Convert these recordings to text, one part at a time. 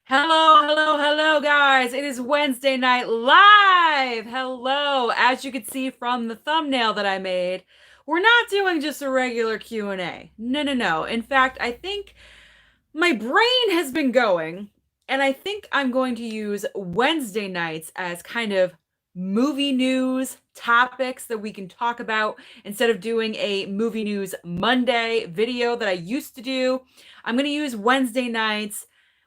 Hello, guys. It is Wednesday Night Live. Hello. As you can see from the thumbnail that I made, we're not doing just a regular Q&A. No. In fact, I think my brain has been going, and I think I'm going to use Wednesday nights as kind of movie news topics that we can talk about instead of doing a movie news Monday video that I used to do. I'm going to use Wednesday nights.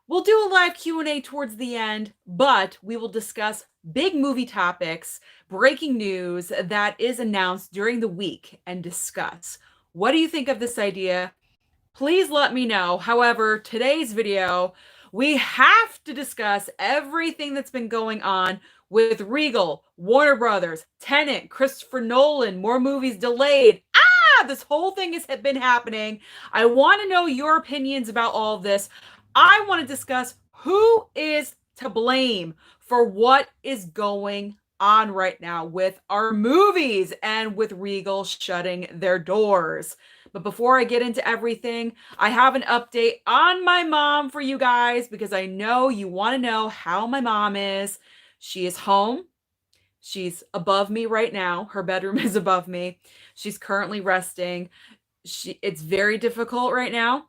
We'll do a live Q&A towards the end, but we will discuss big movie topics, breaking news that is announced during the week, and discuss. What do you think of this idea? Please let me know. However, today's video, we have to discuss everything that's been going on with Regal, Warner Brothers, Tenet, Christopher Nolan, more movies delayed. This whole thing has been happening. I want to know your opinions about all of this. I want to discuss who is to blame for what is going on right now with our movies and with Regal shutting their doors. But before I get into everything, I have an update on my mom for you guys because I know you want to know how my mom is. She is home. She's above me right now. Her bedroom is above me. She's currently resting. It's very difficult right now,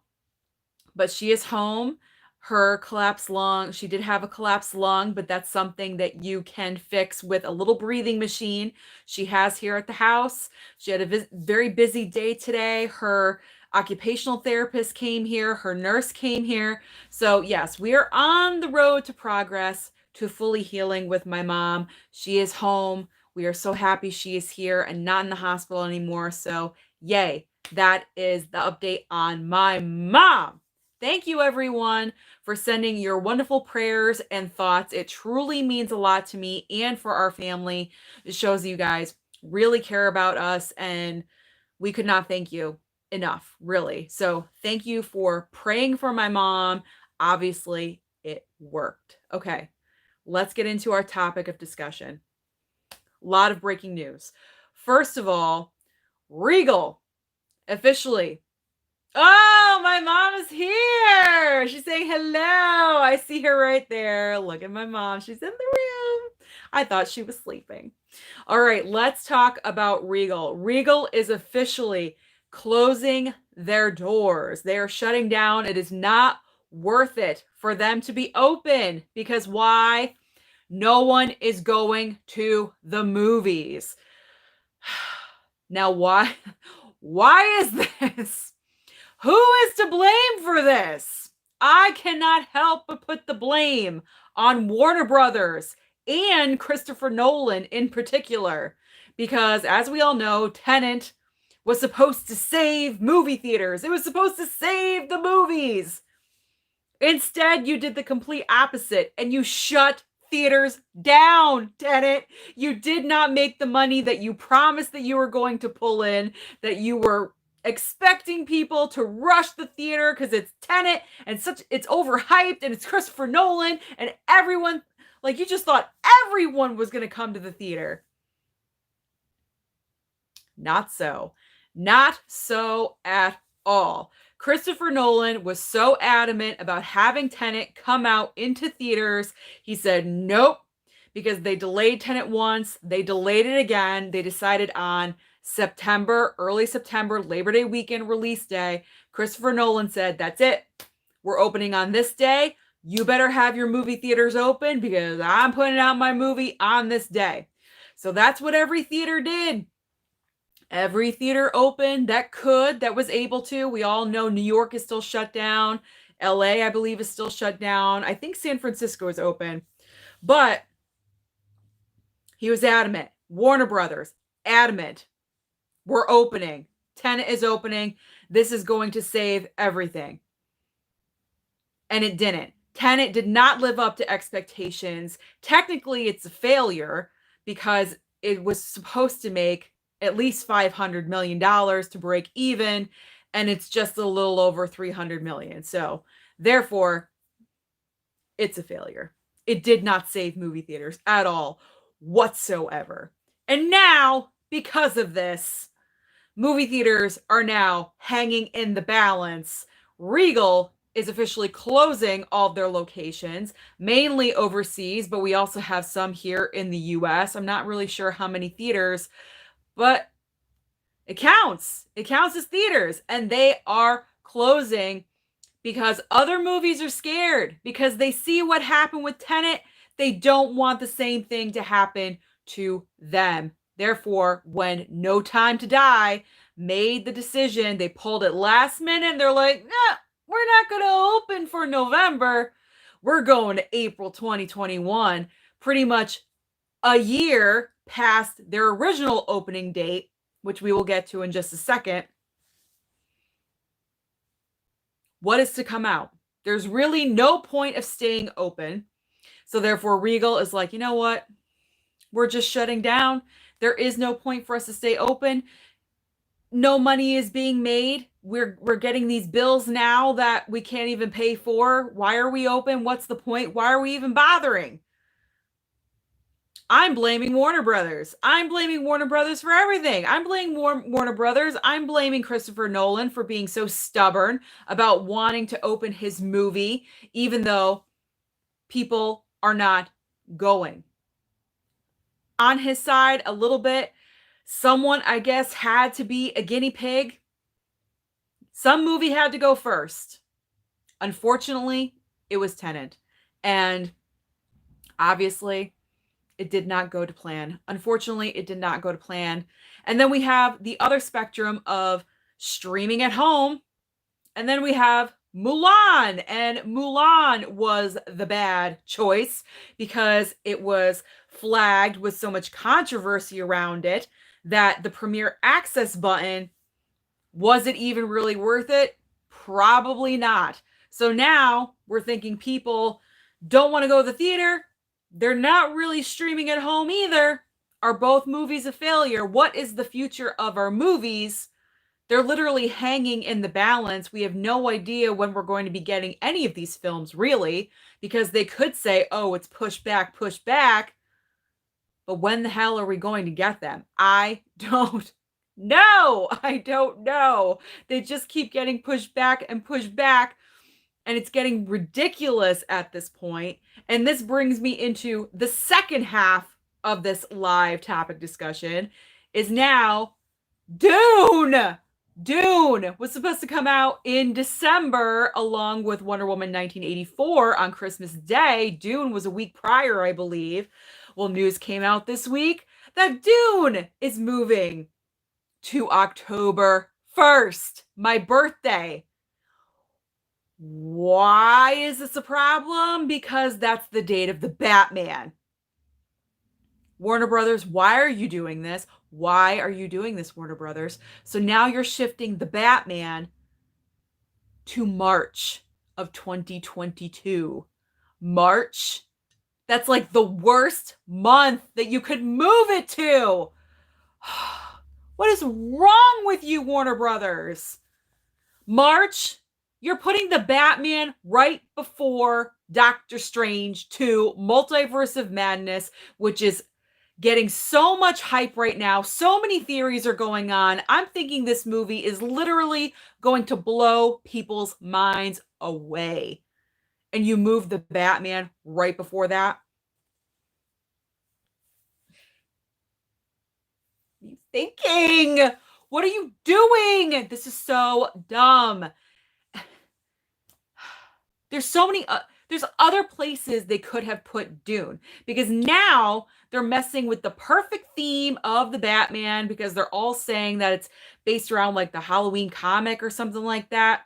but she is home. Her collapsed lung, she did have a collapsed lung, but that's something that you can fix with a little breathing machine she has here at the house. She had a very busy day today. Her occupational therapist came here, her nurse came here. So yes, we are on the road to progress, to fully healing with my mom. She is home. We are so happy she is here and not in the hospital anymore. So yay, that is the update on my mom. Thank you, everyone, for sending your wonderful prayers and thoughts. It truly means a lot to me and for our family. It shows you guys really care about us, and we could not thank you enough, really. So thank you for praying for my mom. Obviously, it worked. Okay, let's get into our topic of discussion. A lot of breaking news. First of all, Regal officially. Oh, my mom is here. She's saying hello. I see her right there. Look at my mom. She's in the room. I thought she was sleeping. All right, let's talk about Regal. Regal is officially closing their doors. They are shutting down. It is not worth it for them to be open because why? No one is going to the movies. Now, why? Why is this? Who is to blame for this? I cannot help but put the blame on Warner Brothers and Christopher Nolan in particular, because as we all know, Tenet was supposed to save movie theaters. It was supposed to save the movies. Instead, you did the complete opposite and you shut theaters down, Tenet. You did not make the money that you promised that you were going to pull in, that you were expecting people to rush the theater because it's Tenet and it's overhyped and it's Christopher Nolan and everyone, like, you just thought everyone was going to come to the theater. Not so. Not so at all. Christopher Nolan was so adamant about having Tenet come out into theaters. He said nope, because they delayed Tenet once, they delayed it again. They decided on September, early September, Labor Day weekend release day. Christopher Nolan said, that's it. We're opening on this day. You better have your movie theaters open because I'm putting out my movie on this day. So that's what every theater did. Every theater opened that was able to. We all know New York is still shut down. LA, I believe, is still shut down. I think San Francisco is open. But he was adamant. Warner Brothers, adamant. We're opening. Tenet is opening. This is going to save everything. And it didn't. Tenet did not live up to expectations. Technically, it's a failure because it was supposed to make at least $500 million to break even, and it's just a little over $300 million. So, therefore, it's a failure. It did not save movie theaters at all, whatsoever. And now, because of this, movie theaters are now hanging in the balance. Regal is officially closing all of their locations, mainly overseas, but we also have some here in the US. I'm not really sure how many theaters, but it counts. It counts as theaters, and they are closing because other movies are scared because they see what happened with Tenet. They don't want the same thing to happen to them. Therefore, when No Time to Die made the decision, they pulled it last minute and they're like, nah, we're not going to open for November. We're going to April 2021, pretty much a year past their original opening date, which we will get to in just a second. What is to come out? There's really no point of staying open. So therefore, Regal is like, you know what? We're just shutting down. There is no point for us to stay open. No money is being made. We're getting these bills now that we can't even pay for. Why are we open? What's the point? Why are we even bothering? I'm blaming Warner Brothers. I'm blaming Warner Brothers for everything. I'm blaming Warner Brothers. I'm blaming Christopher Nolan for being so stubborn about wanting to open his movie, even though people are not going. On his side, a little bit, someone, I guess, had to be a guinea pig. Some movie had to go first. Unfortunately, it was Tenet. And obviously, it did not go to plan. Unfortunately, it did not go to plan. And then we have the other spectrum of streaming at home. And then we have Mulan. And Mulan was the bad choice because it was flagged with so much controversy around it that the Premier Access button, was it even really worth it? Probably not. So now we're thinking people don't want to go to the theater. They're not really streaming at home either. Are both movies a failure? What is the future of our movies? They're literally hanging in the balance. We have no idea when we're going to be getting any of these films, really, because they could say, oh, it's pushed back. But when the hell are we going to get them? I don't know. I don't know. They just keep getting pushed back. And it's getting ridiculous at this point. And this brings me into the second half of this live topic discussion is now Dune. Dune was supposed to come out in December along with Wonder Woman 1984 on Christmas Day. Dune was a week prior, I believe. Well, news came out this week that Dune is moving to October 1st, my birthday. Why is this a problem? Because that's the date of the Batman. Warner Brothers, why are you doing this? Why are you doing this, Warner Brothers? So now you're shifting the Batman to March of 2022. March? That's like the worst month that you could move it to. What is wrong with you, Warner Brothers? March? You're putting the Batman right before Doctor Strange 2, Multiverse of Madness, which is getting so much hype right now. So many theories are going on. I'm thinking this movie is literally going to blow people's minds away. And you move the Batman right before that. What are you thinking? What are you doing? This is so dumb. There's so many, there's other places they could have put Dune because now they're messing with the perfect theme of the Batman because they're all saying that it's based around like the Halloween comic or something like that.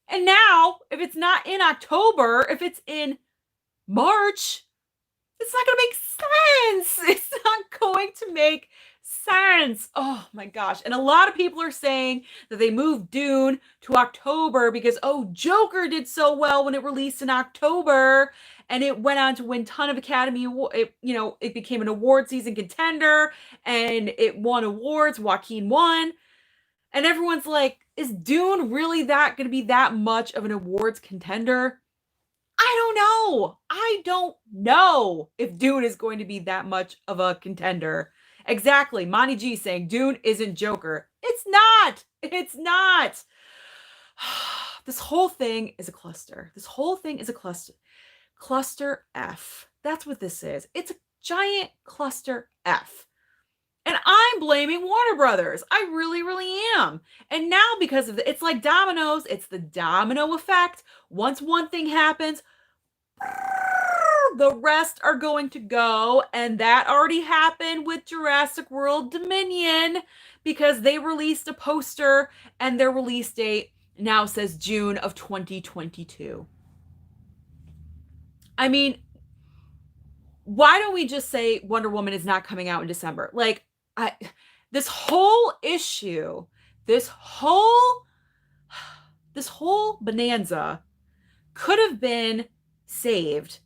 And now, if it's not in October, if it's in March, it's not going to make sense. It's not going to make sense. Oh my gosh. And a lot of people are saying that they moved Dune to October because, oh, Joker did so well when it released in October and it went on to win a ton of Academy Awards. It became an award season contender and it won awards. Joaquin won. And everyone's like, is Dune really that going to be that much of an awards contender? I don't know if Dune is going to be that much of a contender. Exactly. Monty G saying Dune isn't Joker. It's not. This whole thing is a cluster. This whole thing is a cluster. Cluster F. That's what this is. It's a giant cluster F. And I'm blaming Warner Brothers. I really, really am. And now because of it's like dominoes, it's the domino effect. Once one thing happens, the rest are going to go. And that already happened with Jurassic World Dominion because they released a poster and their release date now says June of 2022. I mean, why don't we just say Wonder Woman is not coming out in December? Like, this whole issue, this whole bonanza could have been saved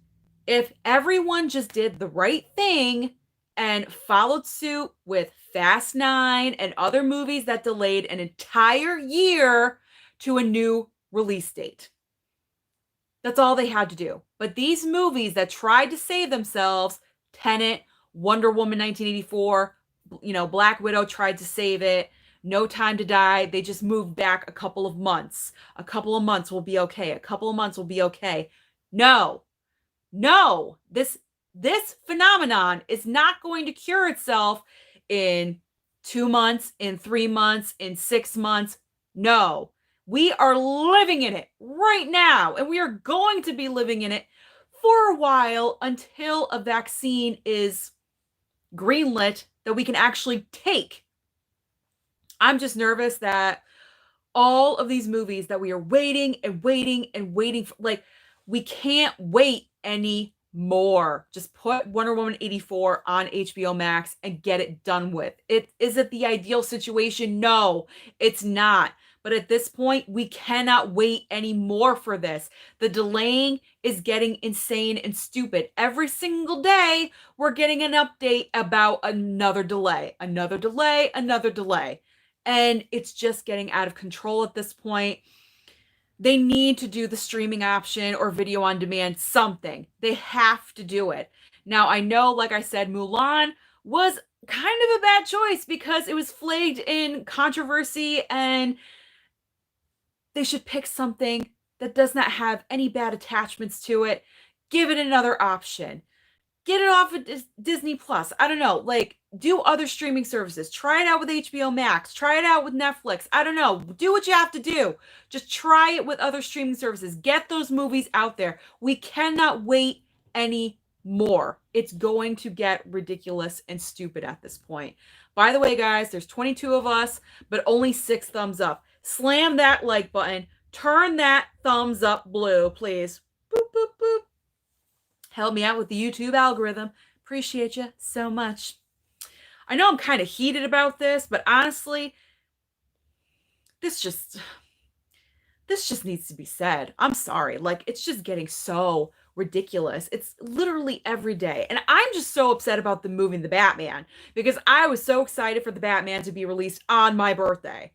if everyone just did the right thing and followed suit with Fast 9 and other movies that delayed an entire year to a new release date. That's all they had to do. But these movies that tried to save themselves, Tenet, Wonder Woman 1984, Black Widow tried to save it, No Time to Die, they just moved back a couple of months. A couple of months will be okay. A couple of months will be okay. No. This phenomenon is not going to cure itself in 2 months, in 3 months, in 6 months. No. We are living in it right now, and we are going to be living in it for a while until a vaccine is greenlit that we can actually take. I'm just nervous that all of these movies that we are waiting for, like, we can't wait anymore. Just put Wonder Woman 84 on HBO Max and get it done with. Is it the ideal situation? No, it's not. But at this point, we cannot wait anymore for this. The delaying is getting insane and stupid. Every single day, we're getting an update about another delay. And it's just getting out of control at this point. They need to do the streaming option or video on demand, something. They have to do it. Now, I know, like I said, Mulan was kind of a bad choice because it was flagged in controversy, and they should pick something that does not have any bad attachments to it. Give it another option. Get it off of Disney Plus. I don't know. Like, do other streaming services. Try it out with HBO Max. Try it out with Netflix. I don't know. Do what you have to do. Just try it with other streaming services. Get those movies out there. We cannot wait anymore. It's going to get ridiculous and stupid at this point. By the way, guys, there's 22 of us, but only 6 thumbs up. Slam that like button. Turn that thumbs up blue, please. Boop, boop, boop. Help me out with the YouTube algorithm. Appreciate you so much. I know I'm kind of heated about this, but honestly, this just needs to be said. I'm sorry. Like, it's just getting so ridiculous. It's literally every day. And I'm just so upset about them moving the Batman because I was so excited for the Batman to be released on my birthday.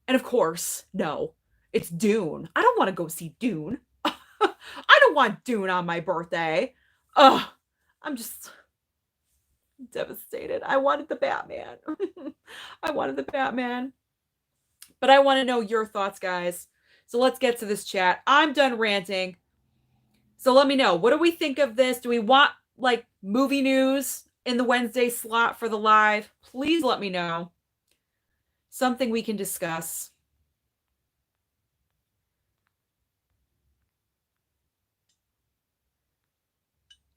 And of course, no, it's Dune. I don't want to go see Dune. I don't want Dune on my birthday. Ugh, I'm just devastated. I wanted the Batman. But I want to know your thoughts, guys. So let's get to this chat. I'm done ranting. So let me know. What do we think of this? Do we want, like, movie news in the Wednesday slot for the live? Please let me know. Something we can discuss.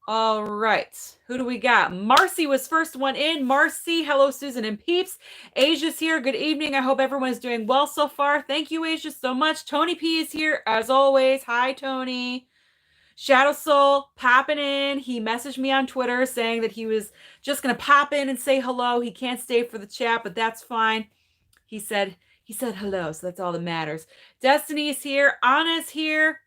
All right. Who do we got? Marcy was first one in. Marcy, hello, Susan and Peeps. Asia's here. Good evening. I hope everyone is doing well so far. Thank you, Asia, so much. Tony P is here, as always. Hi, Tony. Shadow Soul popping in. He messaged me on Twitter saying that he was just going to pop in and say hello. He can't stay for the chat, but that's fine. He said hello, so that's all that matters. Destiny is here. Anna's here.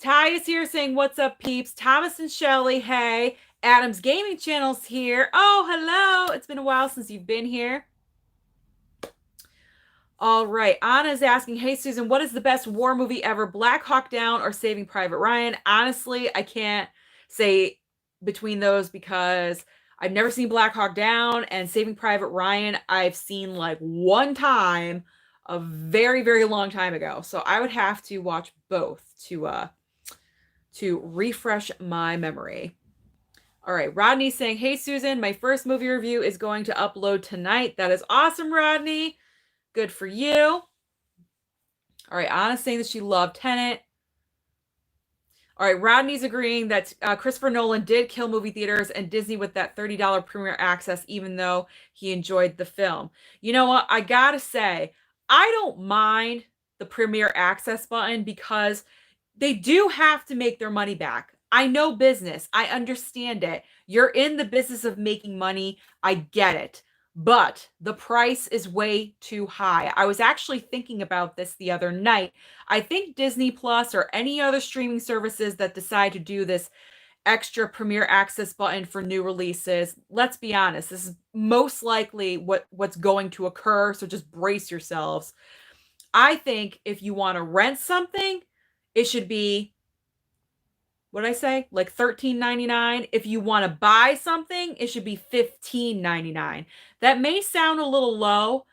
Ty is here saying, what's up, peeps? Thomas and Shelly, hey. Adam's Gaming Channel's here. Oh, hello. It's been a while since you've been here. All right. Anna's asking, hey, Susan, what is the best war movie ever? Black Hawk Down or Saving Private Ryan? Honestly, I can't say between those because I've never seen Black Hawk Down, and Saving Private Ryan I've seen like one time. a very, very long time ago. So I would have to watch both to refresh my memory. All right, Rodney's saying, "Hey Susan, my first movie review is going to upload tonight." That is awesome, Rodney. Good for you. All right, Anna's saying that she loved Tenet. All right, Rodney's agreeing that Christopher Nolan did kill movie theaters and Disney with that $30 premiere access, even though he enjoyed the film. You know what? I gotta say, I don't mind the premiere access button because they do have to make their money back. I know business. I understand it. You're in the business of making money. I get it. But the price is way too high. I was actually thinking about this the other night. I think Disney Plus or any other streaming services that decide to do this extra premiere access button for new releases, let's be honest, this is most likely what's going to occur, so just brace yourselves. I think if you want to rent something, it should be, what did I say? Like $13.99. If you want to buy something, it should be $15.99. That may sound a little low,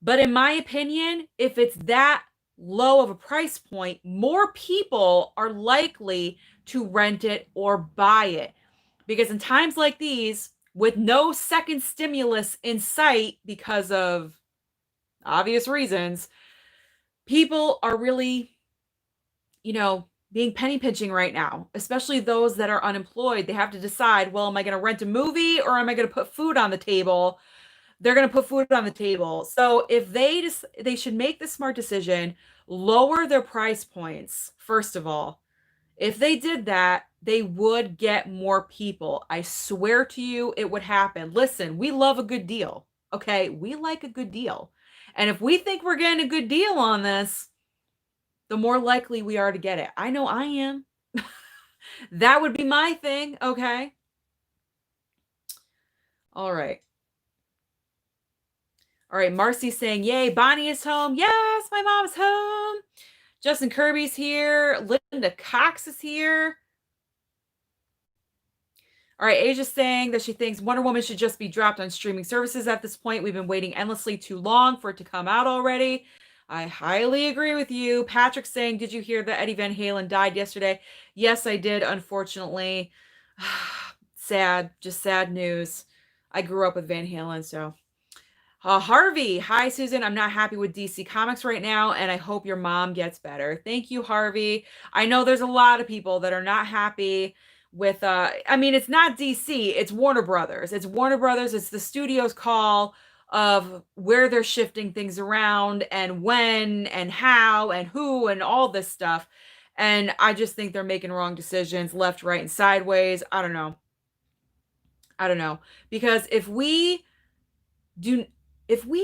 but in my opinion, if it's that low of a price point, more people are likely to rent it or buy it. Because in times like these, with no second stimulus in sight because of obvious reasons, people are really, being penny pinching right now, especially those that are unemployed. They have to decide, well, am I going to rent a movie or am I going to put food on the table? They're going to put food on the table. So if they should make the smart decision, lower their price points, first of all. If they did that, they would get more people. I swear to you, it would happen. Listen, we love a good deal. Okay. We like a good deal. And if we think we're getting a good deal on this, the more likely we are to get it. I know I am. That would be my thing, okay? All right. All right, Marcy's saying, "Yay, Bonnie is home." Yes, my mom's home. Justin Kirby's here. Linda Cox is here. All right, Asia's saying that she thinks Wonder Woman should just be dropped on streaming services at this point. We've been waiting endlessly too long for it to come out already. I highly agree with you. Patrick's saying, "Did you hear that Eddie Van Halen died yesterday?" Yes, I did, unfortunately. Sad, just sad news. I grew up with Van Halen, so. Harvey, hi Susan. I'm not happy with DC Comics right now, and I hope your mom gets better. Thank you, Harvey. I know there's a lot of people that are not happy with it's not DC, it's Warner Brothers. It's Warner Brothers, it's the studio's call of where they're shifting things around and when and how and who and all this stuff. And I just think they're making wrong decisions left, right, and sideways. I don't know. Because if we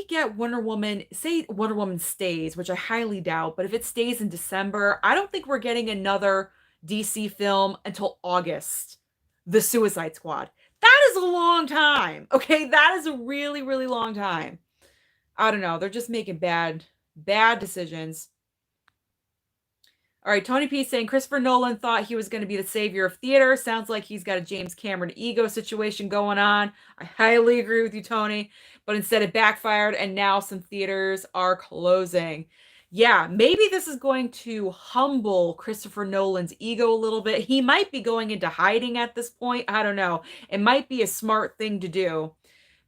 get Wonder Woman, say Wonder Woman stays, which I highly doubt, but if it stays in December, I don't think we're getting another DC film until August. The Suicide Squad. That is a long time. Okay, that is a really, really long time. I don't know. They're just making bad decisions. All right, Tony P saying Christopher Nolan thought he was going to be the savior of theater. Sounds like he's got a James Cameron ego situation going on. I highly agree with you, Tony. But instead it backfired and now some theaters are closing. Yeah, maybe this is going to humble Christopher Nolan's ego a little bit. He might be going into hiding at this point. I don't know. It might be a smart thing to do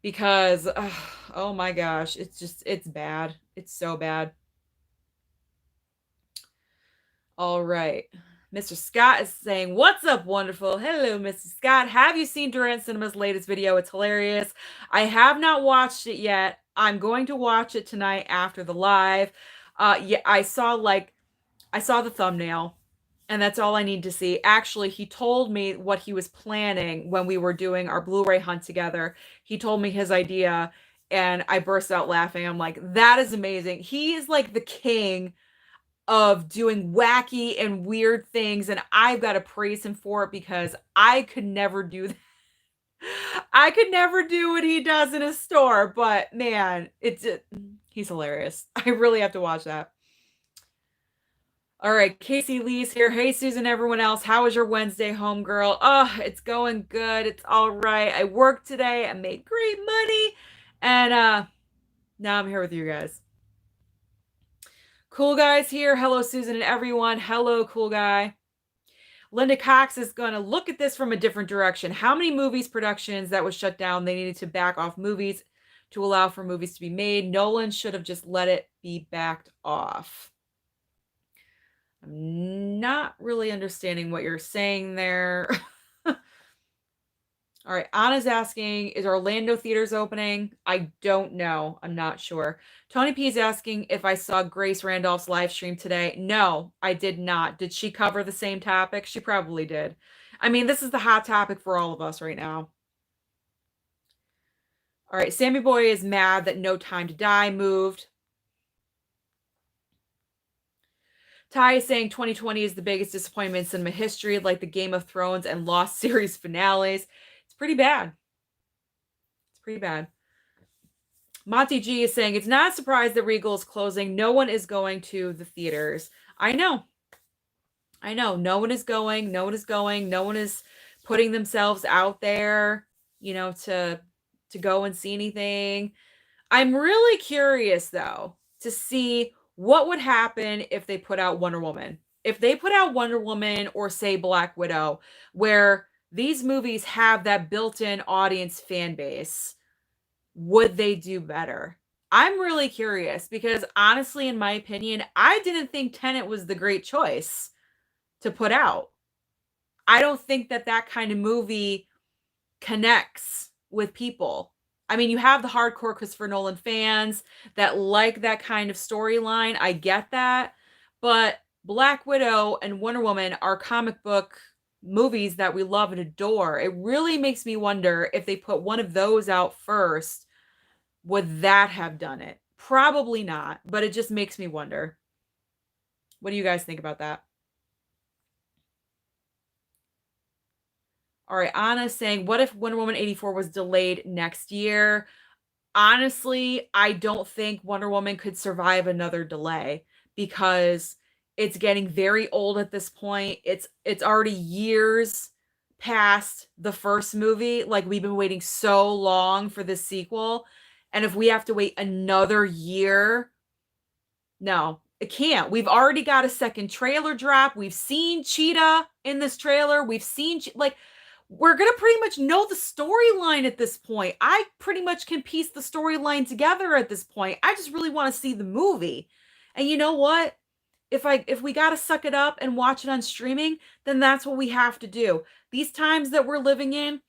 because, oh my gosh, it's bad. It's so bad. All right. Mr. Scott is saying, "What's up, wonderful?" Hello, Mr. Scott. Have you seen Durant Cinema's latest video? It's hilarious. I have not watched it yet. I'm going to watch it tonight after the live. Yeah, I saw the thumbnail, and that's all I need to see. Actually, he told me what he was planning when we were doing our Blu-ray hunt together. He told me his idea, and I burst out laughing. I'm like, that is amazing. He is like the king of doing wacky and weird things, and I've got to praise him for it because I could never do that. I could never do what he does in a store, but man, he's hilarious. I really have to watch that. All right, Casey Lee's here. Hey, Susan, everyone else. How was your Wednesday, homegirl? Oh, it's going good. It's all right. I worked today. I made great money. And now I'm here with you guys. Cool Guy's here. Hello, Susan and everyone. Hello, Cool Guy. Linda Cox is going to look at this from a different direction. How many movies productions that was shut down, they needed to back off movies to allow for movies to be made. Nolan should have just let it be backed off. I'm not really understanding what you're saying there. All right, Anna's asking, is Orlando theaters opening? I don't know. I'm not sure. Tony P is asking if I saw Grace Randolph's live stream today. No, I did not. Did she cover the same topic? She probably did. I mean, this is the hot topic for all of us right now. All right, Sammy Boy is mad that No Time to Die moved. Ty is saying 2020 is the biggest disappointment in cinema history, like the Game of Thrones and Lost series finales. It's pretty bad. It's pretty bad. Monty G is saying, it's not a surprise that Regal is closing. No one is going to the theaters. I know. No one is going. No one is going. No one is putting themselves out there, to go and see anything. I'm really curious, though, to see what would happen if they put out Wonder Woman. If they put out Wonder Woman or, say, Black Widow, where these movies have that built-in audience fan base, would they do better? I'm really curious because honestly, in my opinion, I didn't think Tenet was the great choice to put out. I don't think that kind of movie connects with people. I mean, you have the hardcore Christopher Nolan fans that like that kind of storyline. I get that. But Black Widow and Wonder Woman are comic book movies that we love and adore. It really makes me wonder if they put one of those out first, would that have done it? Probably not, but it just makes me wonder. What do you guys think about that? All right, Anna's saying, what if Wonder Woman 84 was delayed next year? Honestly, I don't think Wonder Woman could survive another delay because it's getting very old at this point. It's already years past the first movie. Like, we've been waiting so long for this sequel. And if we have to wait another year, no, it can't. We've already got a second trailer drop. We've seen Cheetah in this trailer. We've seen, we're going to pretty much know the storyline at this point. I pretty much can piece the storyline together at this point. I just really want to see the movie. And you know what? If we got to suck it up and watch it on streaming, then that's what we have to do. These times that we're living in,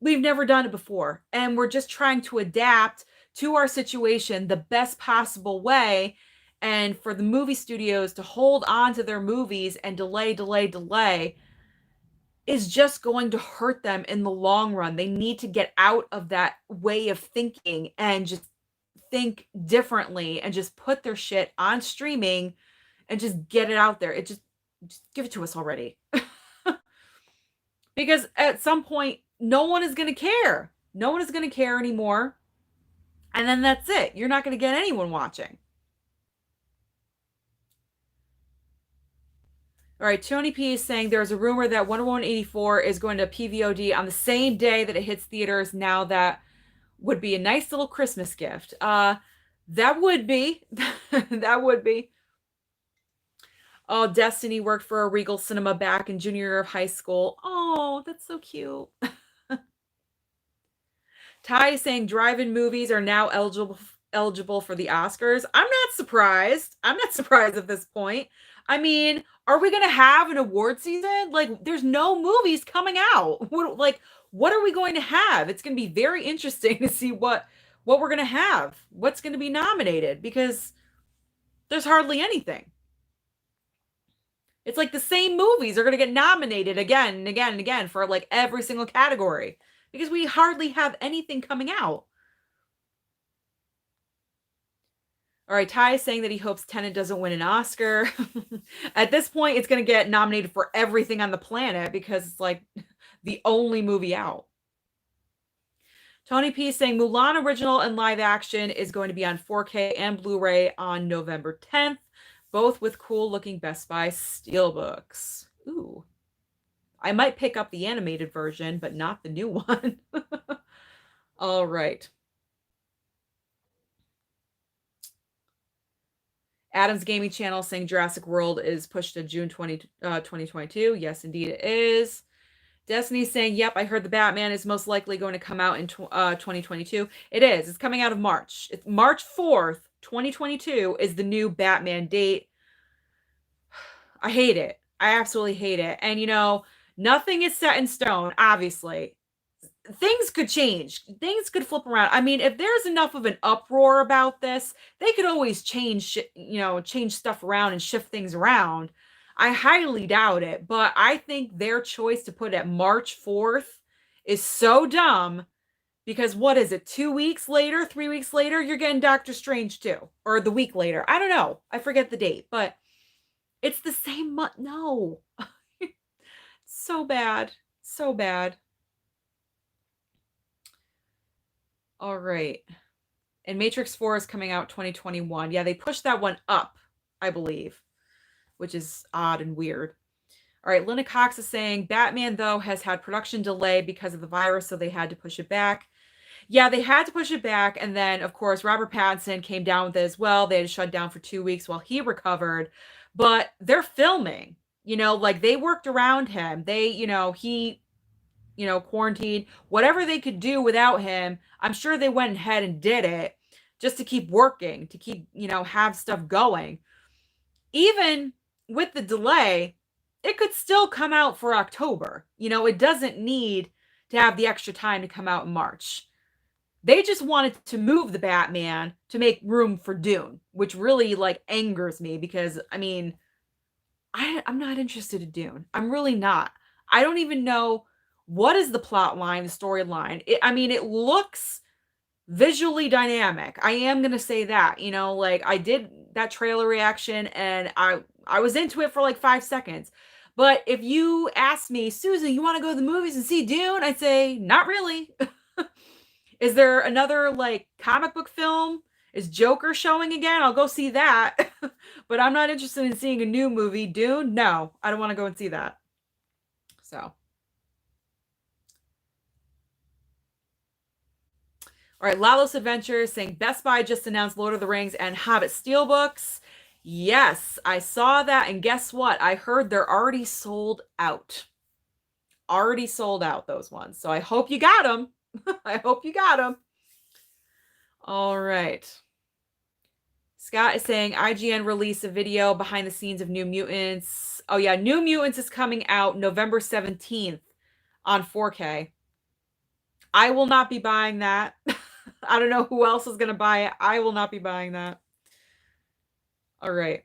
we've never done it before. And we're just trying to adapt to our situation the best possible way. And for the movie studios to hold on to their movies and delay is just going to hurt them in the long run. They need to get out of that way of thinking and just think differently and just put their shit on streaming and just get it out there. Just give it to us already. Because at some point, no one is going to care. No one is going to care anymore. And then that's it. You're not going to get anyone watching. All right, Tony P is saying there's a rumor that Wonder Woman 84 is going to PVOD on the same day that it hits theaters. Now that would be a nice little Christmas gift. That would be. That would be. Oh, Destiny worked for a Regal Cinema back in junior year of high school. Oh, that's so cute. Ty is saying drive-in movies are now eligible for the Oscars. I'm not surprised. I'm not surprised at this point. I mean, are we going to have an award season? Like, there's no movies coming out. What are we going to have? It's going to be very interesting to see what we're going to have. What's going to be nominated, because there's hardly anything. It's like the same movies are going to get nominated again and again and again for like every single category because we hardly have anything coming out. All right, Ty is saying that he hopes Tenet doesn't win an Oscar. At this point, it's going to get nominated for everything on the planet because it's like the only movie out. Tony P is saying Mulan original and live action is going to be on 4K and Blu-ray on November 10th, both with cool looking Best Buy Steelbooks. Ooh. I might pick up the animated version, but not the new one. All right. Adam's Gaming Channel saying Jurassic World is pushed to June 2022. Yes, indeed it is. Destiny saying, yep, I heard the Batman is most likely going to come out in 2022. It is. It's coming out of March. It's March 4th, 2022 is the new Batman date. I hate it. I absolutely hate it. And, you know, nothing is set in stone, obviously. Things could change. Things could flip around. I mean, if there's enough of an uproar about this, they could always change, change stuff around and shift things around. I highly doubt it, but I think their choice to put it at March 4th is so dumb because what is it? 2 weeks later, 3 weeks later, you're getting Doctor Strange too, or the week later. I don't know. I forget the date, but it's the same month. No. So bad. So bad. All right. And Matrix 4 is coming out 2021. Yeah, they pushed that one up, I believe, which is odd and weird. All right, Linda Cox is saying Batman, though, has had production delay because of the virus, so they had to push it back. Yeah, they had to push it back. And then, of course, Robert Pattinson came down with it as well. They had to shut down for 2 weeks while he recovered. But they're filming, like they worked around him. He quarantined, whatever they could do without him. I'm sure they went ahead and did it just to keep working, to keep, have stuff going. Even with the delay, it could still come out for October. It doesn't need to have the extra time to come out in March. They just wanted to move the Batman to make room for Dune, which really angers me because I'm not interested in Dune. I'm really not. I don't even know what is the plot line, the storyline. It looks visually dynamic. I am going to say that, I did that trailer reaction and I was into it for 5 seconds. But if you ask me, Susan, you want to go to the movies and see Dune? I'd say, not really. Is there another comic book film? Is Joker showing again? I'll go see that. But I'm not interested in seeing a new movie. Dune? No, I don't want to go and see that. So. All right, Lalos Adventures saying Best Buy just announced Lord of the Rings and Hobbit Steelbooks. Yes, I saw that. And guess what? I heard they're already sold out. Already sold out, those ones. So I hope you got them. I hope you got them. All right. Scott is saying IGN released a video behind the scenes of New Mutants. Oh, yeah. New Mutants is coming out November 17th on 4K. I will not be buying that. I don't know who else is going to buy it. I will not be buying that. All right.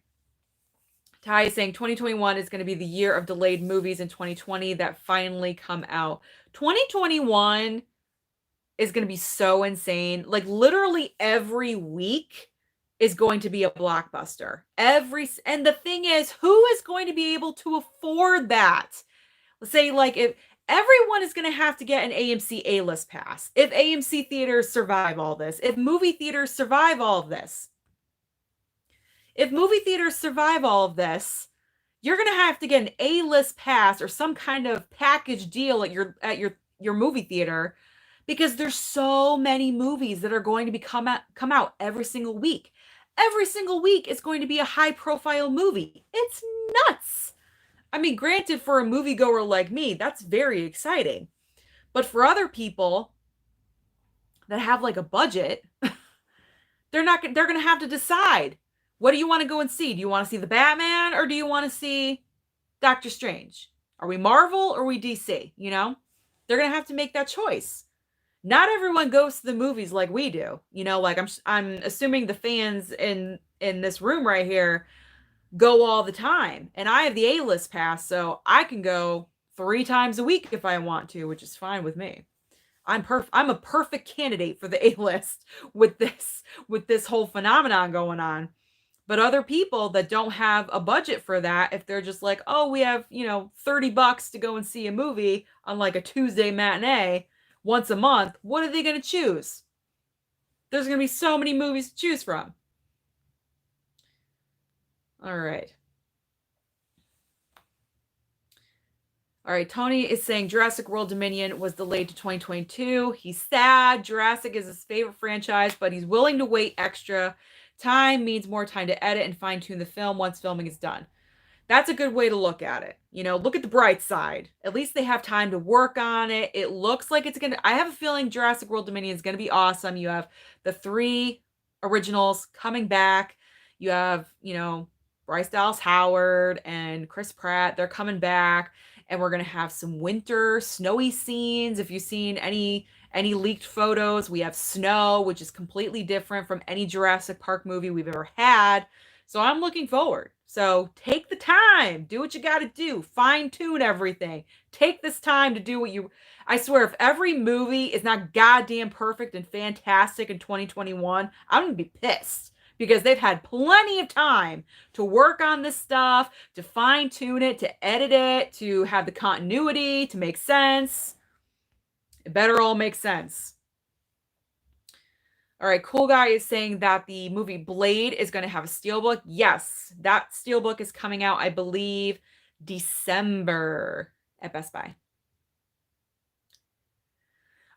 Ty is saying 2021 is going to be the year of delayed movies in 2020 that finally come out. 2021 is going to be so insane. Literally every week is going to be a blockbuster. And the thing is, who is going to be able to afford that? Let's say if everyone is going to have to get an AMC A-list pass. If AMC theaters survive all this, if movie theaters survive all of this, you're going to have to get an A-list pass or some kind of package deal at your movie theater because there's so many movies that are going to be come out every single week. Every single week is going to be a high-profile movie. It's nuts. Granted, for a moviegoer like me, that's very exciting. But for other people that have a budget, they're going to have to decide. What do you want to go and see? Do you want to see the Batman or do you want to see Doctor Strange? Are we Marvel or are we DC? They're going to have to make that choice. Not everyone goes to the movies like we do. I'm assuming the fans in this room right here go all the time. And I have the A-list pass, so I can go 3 times a week if I want to, which is fine with me. I'm a perfect candidate for the A-list with this whole phenomenon going on. But other people that don't have a budget for that, if they're just oh, we have, $30 to go and see a movie on a Tuesday matinee once a month, what are they going to choose? There's going to be so many movies to choose from. All right. All right, Tony is saying Jurassic World Dominion was delayed to 2022. He's sad. Jurassic is his favorite franchise, but he's willing to wait extra Time means more time to edit and fine tune the film once filming is done. That's a good way to look at it. Look at the bright side. At least they have time to work on it. It looks like it's I have a feeling Jurassic World Dominion is going to be awesome. You have the 3 originals coming back. You have, Bryce Dallas Howard and Chris Pratt. They're coming back, and we're going to have some winter snowy scenes. If you've seen any leaked photos, we have snow, which is completely different from any Jurassic Park movie we've ever had. So I'm looking forward. So take the time, do what you got to do, fine tune everything. Take this time to do I swear, if every movie is not goddamn perfect and fantastic in 2021, I'm going to be pissed because they've had plenty of time to work on this stuff, to fine tune it, to edit it, to have the continuity, to make sense. It better all make sense. All right, Cool Guy is saying that the movie Blade is going to have a steelbook. Yes, that steelbook is coming out, I believe, December at Best Buy.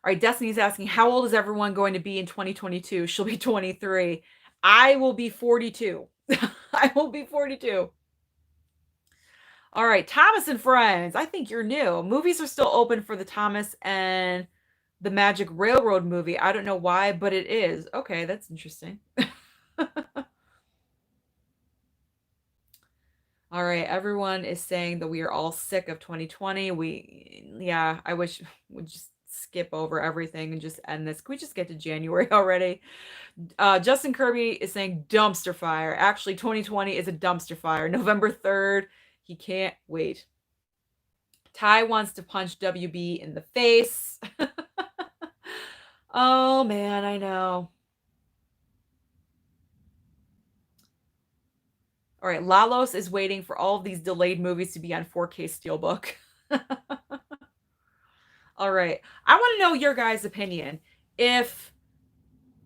All right, Destiny's asking, how old is everyone going to be in 2022? She'll be 23. I will be 42. I will be 42. All right, Thomas and Friends. I think you're new. Movies are still open for the Thomas and the Magic Railroad movie. I don't know why, but it is. Okay, that's interesting. All right, everyone is saying that we are all sick of 2020. I wish we'd just skip over everything and just end this. Can we just get to January already? Justin Kirby is saying dumpster fire. Actually, 2020 is a dumpster fire. November 3rd. He can't wait. Ty wants to punch WB in the face. Oh, man, I know. All right, Lalos is waiting for all of these delayed movies to be on 4K Steelbook. All right, I want to know your guys' opinion. If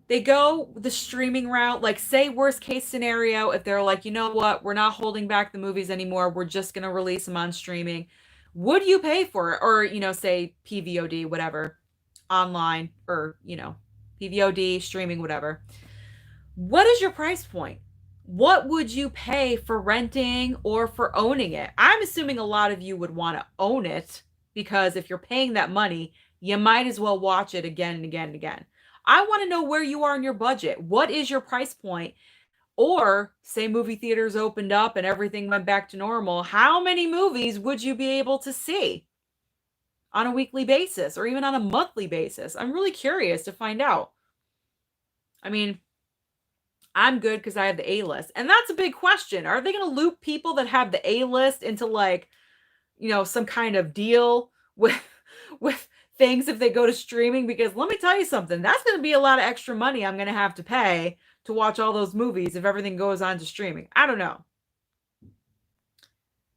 they go the streaming route, like say worst case scenario, if they're like, you know what, we're not holding back the movies anymore, we're just going to release them on streaming, would you pay for it? Or, say PVOD, whatever, online, or, PVOD, streaming, whatever. What is your price point? What would you pay for renting or for owning it? I'm assuming a lot of you would want to own it, because if you're paying that money, you might as well watch it again and again and again. I want to know where you are in your budget. What is your price point? Or say movie theaters opened up and everything went back to normal. How many movies would you be able to see on a weekly basis or even on a monthly basis? I'm really curious to find out. I mean, I'm good because I have the A-list. And that's a big question. Are they going to loop people that have the A-list into some kind of deal with things if they go to streaming? Because let me tell you something, that's going to be a lot of extra money I'm going to have to pay to watch all those movies if everything goes on to streaming. I don't know.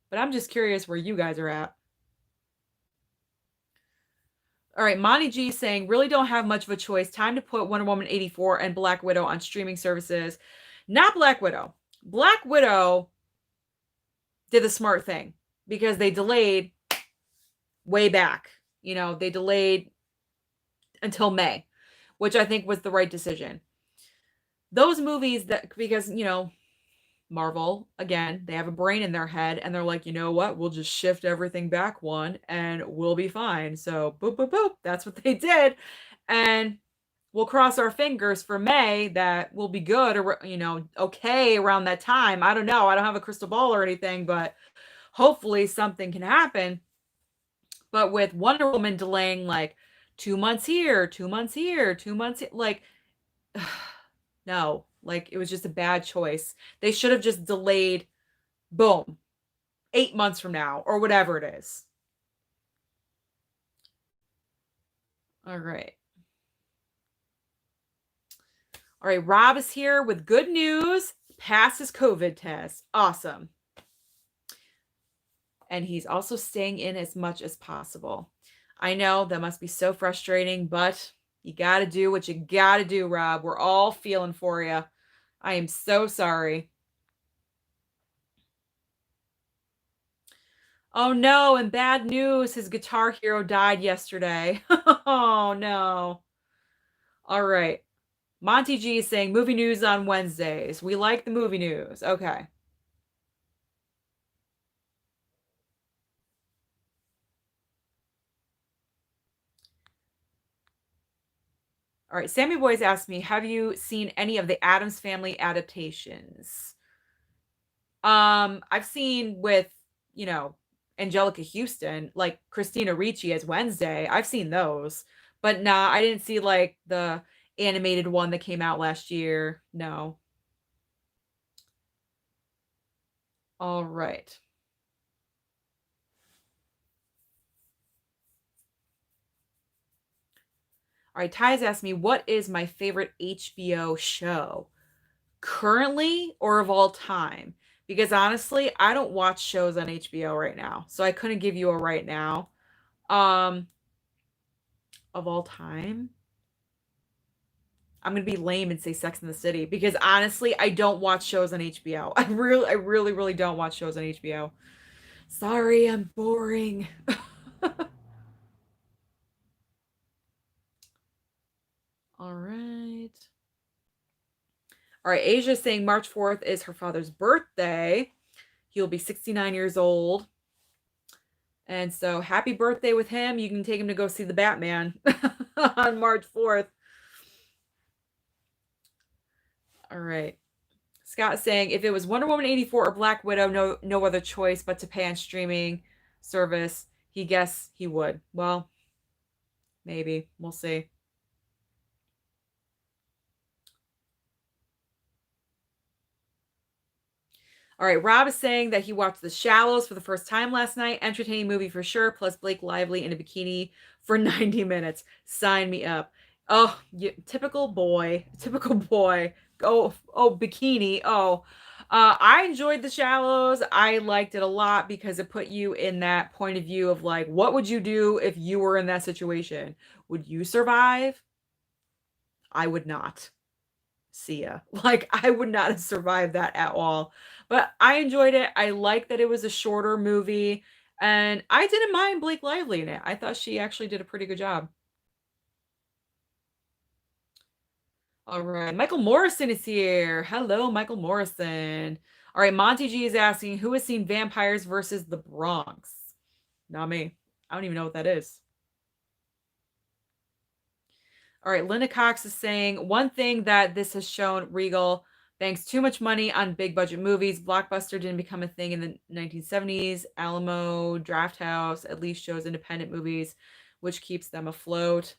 But I'm just curious where you guys are at. All right, Monty G saying, really don't have much of a choice. Time to put Wonder Woman 84 and Black Widow on streaming services. Not Black Widow. Black Widow did the smart thing because they delayed way back. They delayed until May, which I think was the right decision. Those movies because Marvel, again, they have a brain in their head and they're like, you know what? We'll just shift everything back one and we'll be fine. So boop, boop, boop. That's what they did. And we'll cross our fingers for May that we'll be good or, okay around that time. I don't know. I don't have a crystal ball or anything, but hopefully something can happen. But with Wonder Woman delaying 2 months here, 2 months here, 2 months here, no. It was just a bad choice. They should have just delayed, boom, 8 months from now or whatever it is. All right. All right, Rob is here with good news. Passed his COVID test. Awesome. And he's also staying in as much as possible. I know that must be so frustrating, but you got to do what you got to do, Rob. We're all feeling for you. I am so sorry. Oh no, and bad news. His Guitar Hero died yesterday. Oh no. All right. Monty G is saying movie news on Wednesdays. We like the movie news. Okay. All right. Sammy Boys asked me, have you seen any of the Addams Family adaptations? I've seen with, you know, Angelica Houston, like Christina Ricci as Wednesday. I've seen those. But nah, I didn't see like the animated one that came out last year. No. All right. All right, Ty's asked me, what is my favorite HBO show? Currently or of all time? Because honestly, I don't watch shows on HBO right now. So I couldn't give you a right now. Um, of all time, I'm gonna be lame and say Sex in the City because honestly, I don't watch shows on HBO. I really don't watch shows on HBO. Sorry, I'm boring. All right. All right, Asia's saying March 4th is her father's birthday. He'll be 69 years old. And so happy birthday with him. You can take him to go see the Batman on March 4th. All right. Scott saying if it was Wonder Woman 84 or Black Widow, no other choice but to pay on streaming service. He guessed he would. Well, maybe. We'll see. All right, Rob is saying that he watched The Shallows for the first time last night. Entertaining movie for sure, plus Blake Lively in a bikini for 90 minutes. Sign me up. Oh, typical boy. Typical boy. Oh, bikini. Oh. I enjoyed The Shallows. I liked it a lot because it put you in that point of view of like, what would you do if you were in that situation? Would you survive? I would not. See ya. Like, I would not have survived that at all. But I enjoyed it. I like that it was a shorter movie. And I didn't mind Blake Lively in it. I thought she actually did a pretty good job. All right. Michael Morrison is here. Hello, Michael Morrison. All right. Monty G is asking who has seen Vampires versus the Bronx? Not me. I don't even know what that is. All right, Linda Cox is saying one thing that this has shown Regal banks too much money on big budget movies. Blockbuster didn't become a thing in the 1970s. Alamo, Drafthouse at least shows independent movies, which keeps them afloat.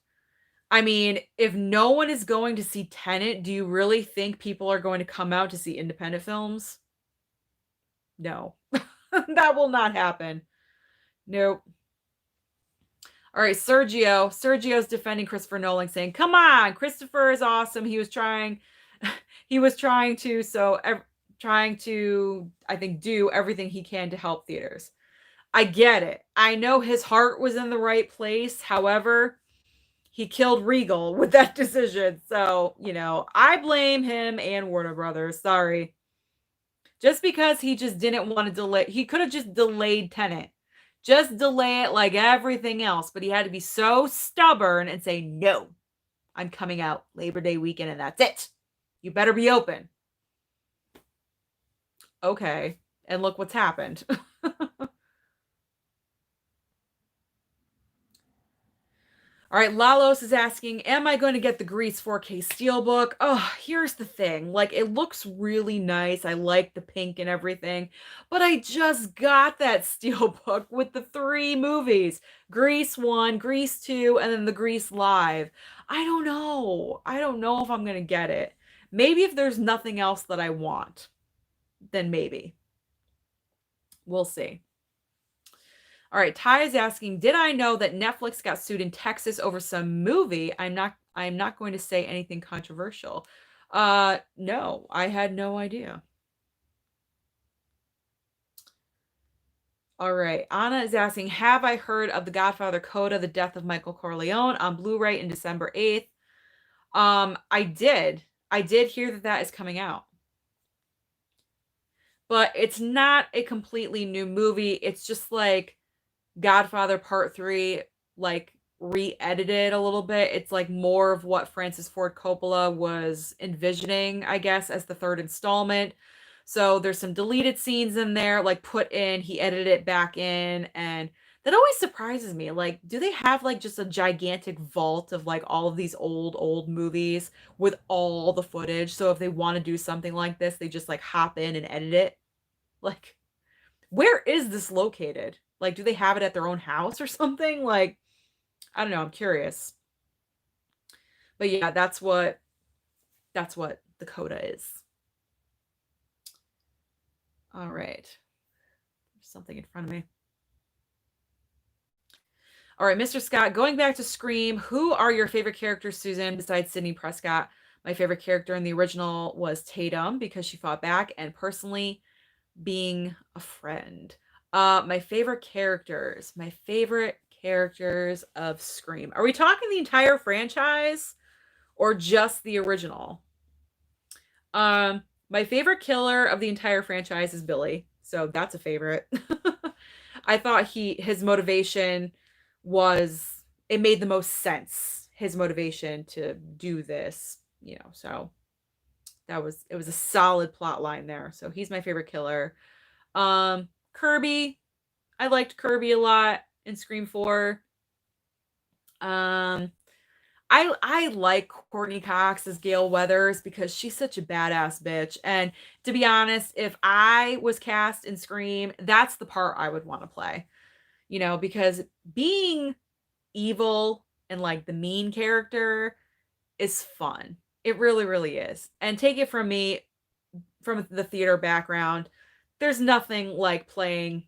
I mean, if no one is going to see Tenet, do you really think people are going to come out to see independent films? No, that will not happen. Nope. All right, Sergio. Sergio's defending Christopher Nolan, saying, "Come on, Christopher is awesome. He was trying, he was trying to, trying to, I think, do everything he can to help theaters. I get it. I know his heart was in the right place. However, he killed Regal with that decision. So, I blame him and Warner Brothers. Sorry, just because he just didn't want to delay. He could have just delayed Tenet." Just delay it like everything else. But he had to be so stubborn and say, no, I'm coming out Labor Day weekend and that's it. You better be open. Okay. And look what's happened. All right, Lalos is asking, am I going to get the Grease 4K Steelbook? Oh, here's the thing. Like, it looks really nice. I like the pink and everything. But I just got that Steelbook with the 3 movies. Grease 1, Grease 2, and then the Grease Live. I don't know. I don't know if I'm going to get it. Maybe if there's nothing else that I want, then maybe. We'll see. All right, Ty is asking, did I know that Netflix got sued in Texas over some movie? I'm not going to say anything controversial. No, I had no idea. All right, Anna is asking, have I heard of The Godfather Coda, The Death of Michael Corleone on Blu-ray in December 8th? I did. I did hear that that is coming out. But it's not a completely new movie. It's just like Godfather Part 3, like re-edited a little bit. It's like more of what Francis Ford Coppola was envisioning, I guess, as the third installment. So there's some deleted scenes in there, like put in, he edited it back in, and that always surprises me. Like, do they have like just a gigantic vault of like all of these old movies with all the footage? So if they want to do something like this, they just like hop in and edit it? Like, where is this located? Like, do they have it at their own house or something? Like, I don't know, I'm curious. But yeah, that's what the coda is. All right. There's something in front of me. All right, Mr. Scott, going back to Scream, who are your favorite characters, Susan, besides Sidney Prescott? My favorite character in the original was Tatum because she fought back, and personally, being a friend. My favorite characters of Scream. Are we talking the entire franchise or just the original? My favorite killer of the entire franchise is Billy, so that's a favorite. I thought his motivation was, it made the most sense, his motivation to do this, so it was a solid plot line there. So he's my favorite killer. Kirby, I liked Kirby a lot in Scream 4. I like Courtney Cox as Gale Weathers because she's such a badass bitch. And to be honest, if I was cast in Scream, that's the part I would want to play. Because being evil and like the mean character is fun. It really, really is. And take it from me, from the theater background, there's nothing like playing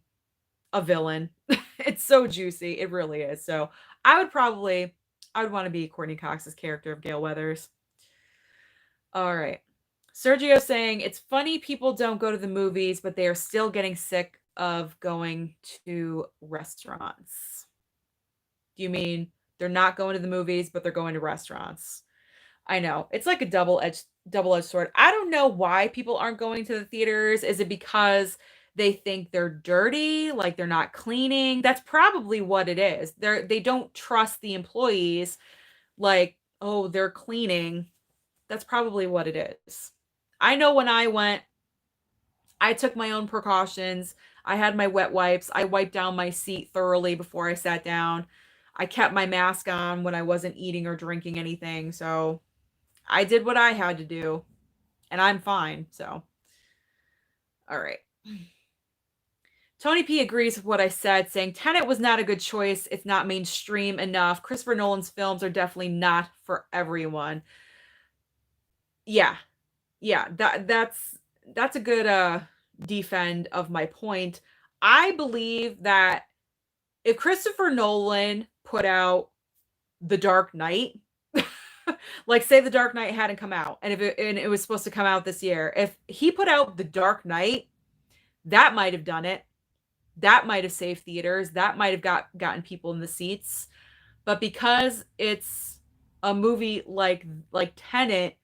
a villain. It's so juicy. It really is. So I would want to be Courtney Cox's character of Gale Weathers. All right. Sergio saying, it's funny people don't go to the movies, but they are still getting sick of going to restaurants. Do you mean they're not going to the movies, but they're going to restaurants? I know. It's like a double-edged sword. I don't know why people aren't going to the theaters. Is it because they think they're dirty, like they're not cleaning? That's probably what it is. They don't trust the employees, like, oh, they're cleaning. That's probably what it is. I know when I went, I took my own precautions. I had my wet wipes. I wiped down my seat thoroughly before I sat down. I kept my mask on when I wasn't eating or drinking anything. So I did what I had to do, and I'm fine. So, all right. Tony P agrees with what I said, saying Tenet was not a good choice. It's not mainstream enough. Christopher Nolan's films are definitely not for everyone. Yeah. Yeah, that's a good defend of my point. I believe that if Christopher Nolan put out The Dark Knight, like say The Dark Knight hadn't come out, and it was supposed to come out this year, if he put out The Dark Knight, that might have done it. That might have saved theaters. That might have gotten people in the seats. But because it's a movie like Tenet,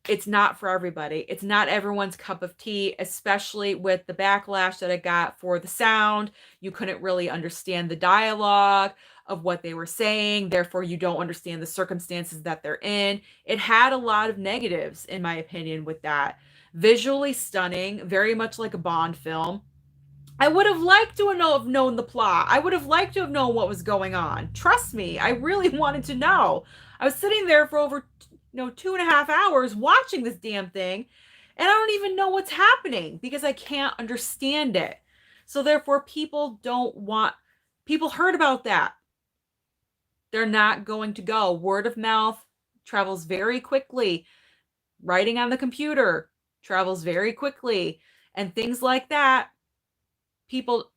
it's not for everybody. It's not everyone's cup of tea, especially with the backlash that I got for the sound. You couldn't really understand the dialogue of what they were saying. Therefore, you don't understand the circumstances that they're in. It had a lot of negatives, in my opinion, with that. Visually stunning, very much like a Bond film. I would have liked to have known the plot. I would have liked to have known what was going on. Trust me, I really wanted to know. I was sitting there for over 2.5 hours watching this damn thing, and I don't even know what's happening because I can't understand it. So therefore, people heard about that. They're not going to go. Word of mouth travels very quickly. Writing on the computer travels very quickly. And things like that, people,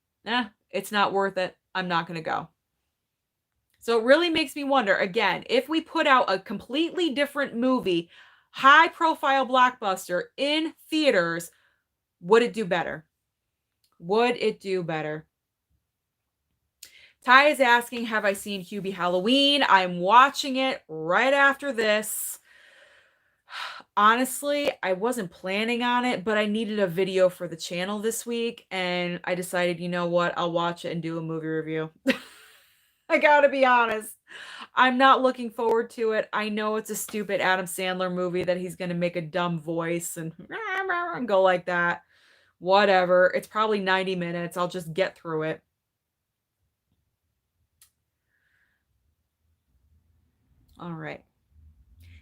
it's not worth it. I'm not going to go. So it really makes me wonder, again, if we put out a completely different movie, high profile blockbuster in theaters, would it do better? Would it do better? Ty is asking, have I seen Hubie Halloween? I'm watching it right after this. Honestly, I wasn't planning on it, but I needed a video for the channel this week, and I decided, you know what, I'll watch it and do a movie review. I gotta be honest. I'm not looking forward to it. I know it's a stupid Adam Sandler movie that he's gonna make a dumb voice and go like that. Whatever. It's probably 90 minutes. I'll just get through it. All right.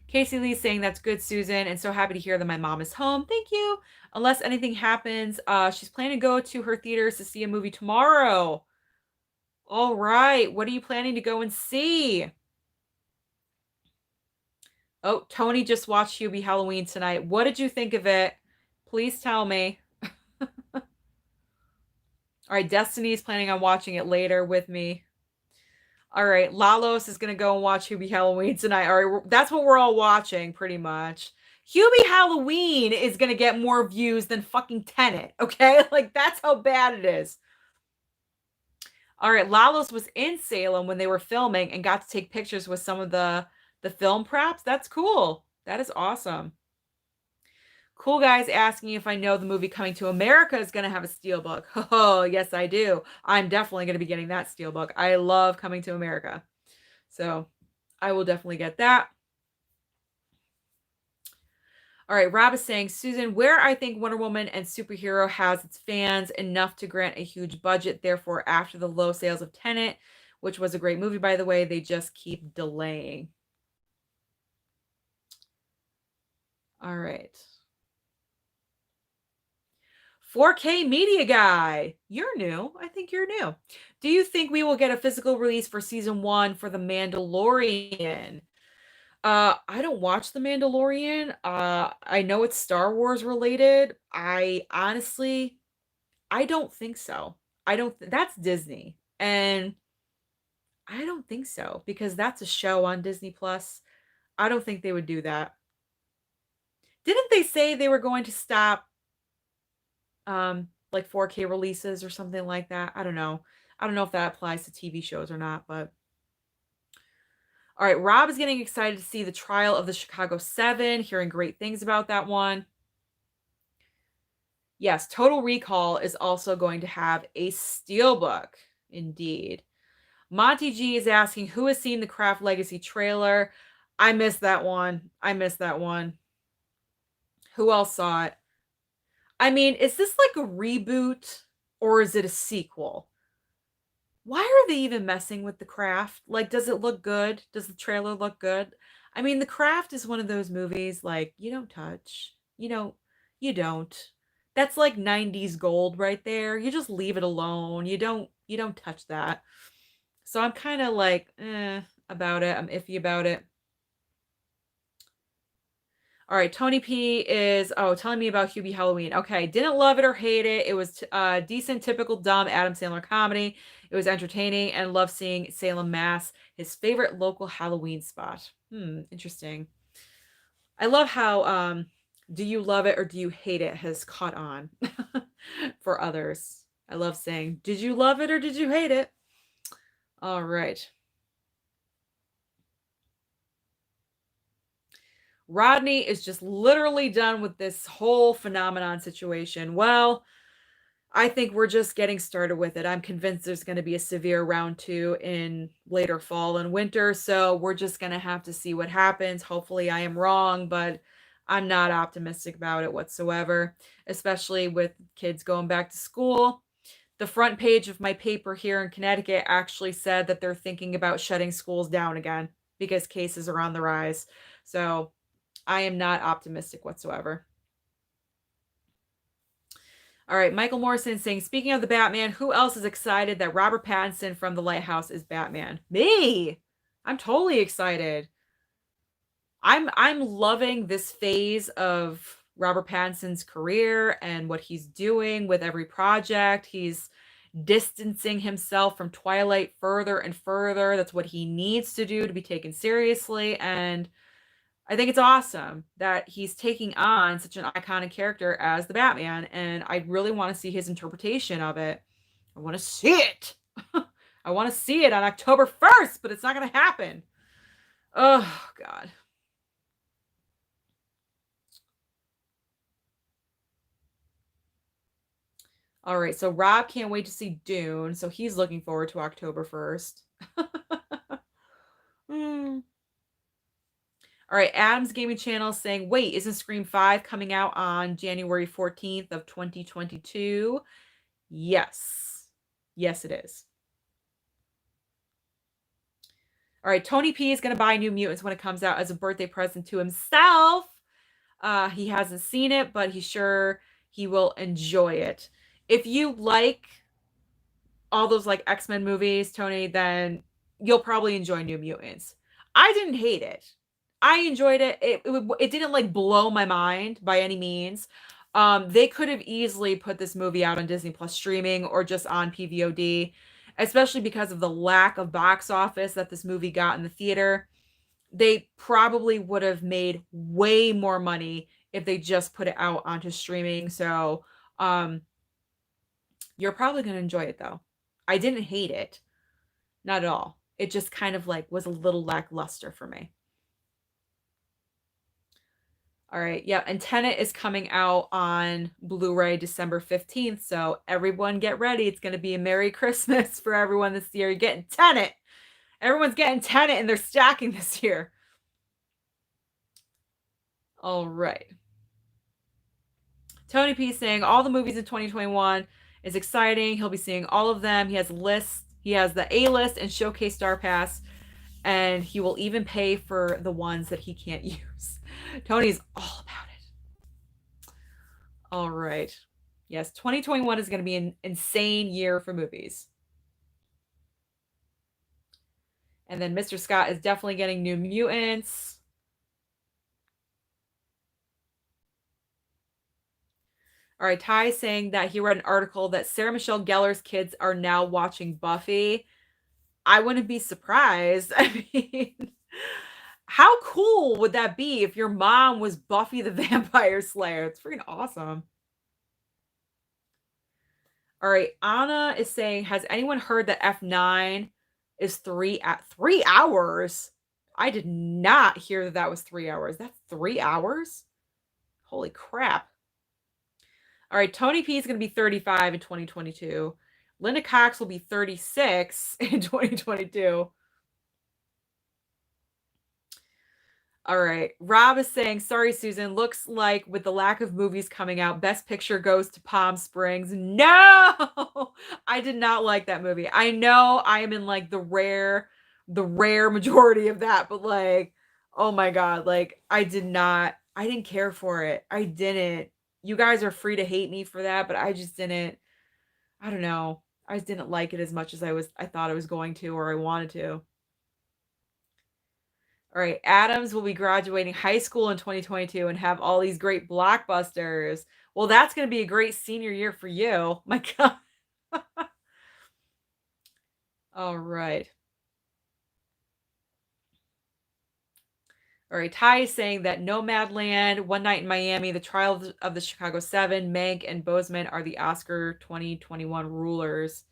Casey Lee's saying that's good, Susan, and so happy to hear that my mom is home. Thank you. Unless anything happens, she's planning to go to her theaters to see a movie tomorrow. All right. What are you planning to go and see? Oh, Tony just watched Hubie Halloween tonight. What did you think of it? Please tell me. All right, Destiny's planning on watching it later with me. All right, Lalos is gonna go and watch Hubie Halloween tonight. All right, that's what we're all watching, pretty much. Hubie Halloween is gonna get more views than fucking Tenet, okay? Like, that's how bad it is. All right, Lalos was in Salem when they were filming and got to take pictures with some of the film props. That's cool. That is awesome. Cool Guy's asking if I know the movie Coming to America is going to have a steelbook. Oh, yes, I do. I'm definitely going to be getting that steelbook. I love Coming to America. So I will definitely get that. All right, Rob is saying, Susan, where I think Wonder Woman and Superhero has its fans enough to grant a huge budget. Therefore, after the low sales of Tenet, which was a great movie, by the way, they just keep delaying. All right. 4K Media Guy. You're new. I think you're new. Do you think we will get a physical release for season 1 for The Mandalorian? I don't watch The Mandalorian. I know it's Star Wars related. I honestly, I don't think so. I don't, that's Disney. And I don't think so because that's a show on Disney Plus. I don't think they would do that. Didn't they say they were going to stop like 4K releases or something like that? I don't know. I don't know if that applies to TV shows or not, but all right, Rob is getting excited to see the trial of the Chicago 7, hearing great things about that one. Yes, Total Recall is also going to have a steelbook. Indeed. Monty G is asking who has seen the Craft Legacy trailer. I missed that one. I missed that one. Who else saw it? I mean, is this like a reboot or is it a sequel? Why are they even messing with The Craft? Like, does it look good? Does the trailer look good? I mean, The Craft is one of those movies like you don't touch. You don't. That's like 90s gold right there. You just leave it alone. You don't touch that. So I'm kind of like, about it. I'm iffy about it. All right, Tony P is telling me about Hubie Halloween. Okay, didn't love it or hate it. It was decent, typical dumb Adam Sandler comedy. It was entertaining and loved seeing Salem, Mass, his favorite local Halloween spot. Interesting. I love how do you love it or do you hate it has caught on for others. I love saying, did you love it or did you hate it? All right. Rodney is just literally done with this whole phenomenon situation. Well, I think we're just getting started with it. I'm convinced there's going to be a severe round 2 in later fall and winter. So we're just going to have to see what happens. Hopefully, I am wrong, but I'm not optimistic about it whatsoever, especially with kids going back to school. The front page of my paper here in Connecticut actually said that they're thinking about shutting schools down again because cases are on the rise. So I am not optimistic whatsoever. All right, Michael Morrison saying, speaking of the Batman, who else is excited that Robert Pattinson from The Lighthouse is Batman? Me! I'm totally excited. I'm loving this phase of Robert Pattinson's career and what he's doing with every project. He's distancing himself from Twilight further and further. That's what he needs to do to be taken seriously. And I think it's awesome that he's taking on such an iconic character as the Batman, and I really want to see his interpretation of it. I want to see it. I want to see it on October 1st, but it's not going to happen. Oh, God. All right, so Rob can't wait to see Dune, so he's looking forward to October 1st. Mm. All right, Adam's Gaming Channel saying, wait, isn't Scream 5 coming out on January 14th of 2022? Yes. Yes, it is. All right, Tony P is going to buy New Mutants when it comes out as a birthday present to himself. He hasn't seen it, but he's sure he will enjoy it. If you like all those like X-Men movies, Tony, then you'll probably enjoy New Mutants. I didn't hate it. I enjoyed it. It didn't like blow my mind by any means. They could have easily put this movie out on Disney Plus streaming or just on PVOD, especially because of the lack of box office that this movie got in the theater. They probably would have made way more money if they just put it out onto streaming. So, you're probably going to enjoy it though. I didn't hate it. Not at all. It just kind of like was a little lackluster for me. All right. Yeah. And Tenet is coming out on Blu-ray December 15th. So everyone get ready. It's going to be a Merry Christmas for everyone this year. You're getting Tenet. Everyone's getting Tenet and they're stacking this year. All right. Tony P saying all the movies in 2021 is exciting. He'll be seeing all of them. He has lists. He has the A-list and Showcase Star Pass. And he will even pay for the ones that he can't use. Tony's all about it. All right. Yes, 2021 is going to be an insane year for movies. And then Mr. Scott is definitely getting New Mutants. All right, Ty is saying that he read an article that Sarah Michelle Gellar's kids are now watching Buffy. I wouldn't be surprised. I mean, how cool would that be if your mom was Buffy the Vampire Slayer? It's freaking awesome. All right, Anna is saying, has anyone heard that F9 is 3 hours? I did not hear that that was 3 hours. That's 3 hours? Holy crap. All right, Tony P is going to be 35 in 2022. Linda Cox will be 36 in 2022. All right. Rob is saying, sorry, Susan. Looks like with the lack of movies coming out, Best Picture goes to Palm Springs. No, I did not like that movie. I know I am in like the rare majority of that, but like, oh my God, like I didn't care for it. I didn't. You guys are free to hate me for that, but I just didn't. I don't know. I just didn't like it as much as I thought I was going to or I wanted to. All right, Adams will be graduating high school in 2022 and have all these great blockbusters. Well, that's going to be a great senior year for you. My God. All right. All right, Ty is saying that Nomadland, One Night in Miami, The Trial of the Chicago Seven, Mank, and Bozeman are the Oscar 2021 rulers.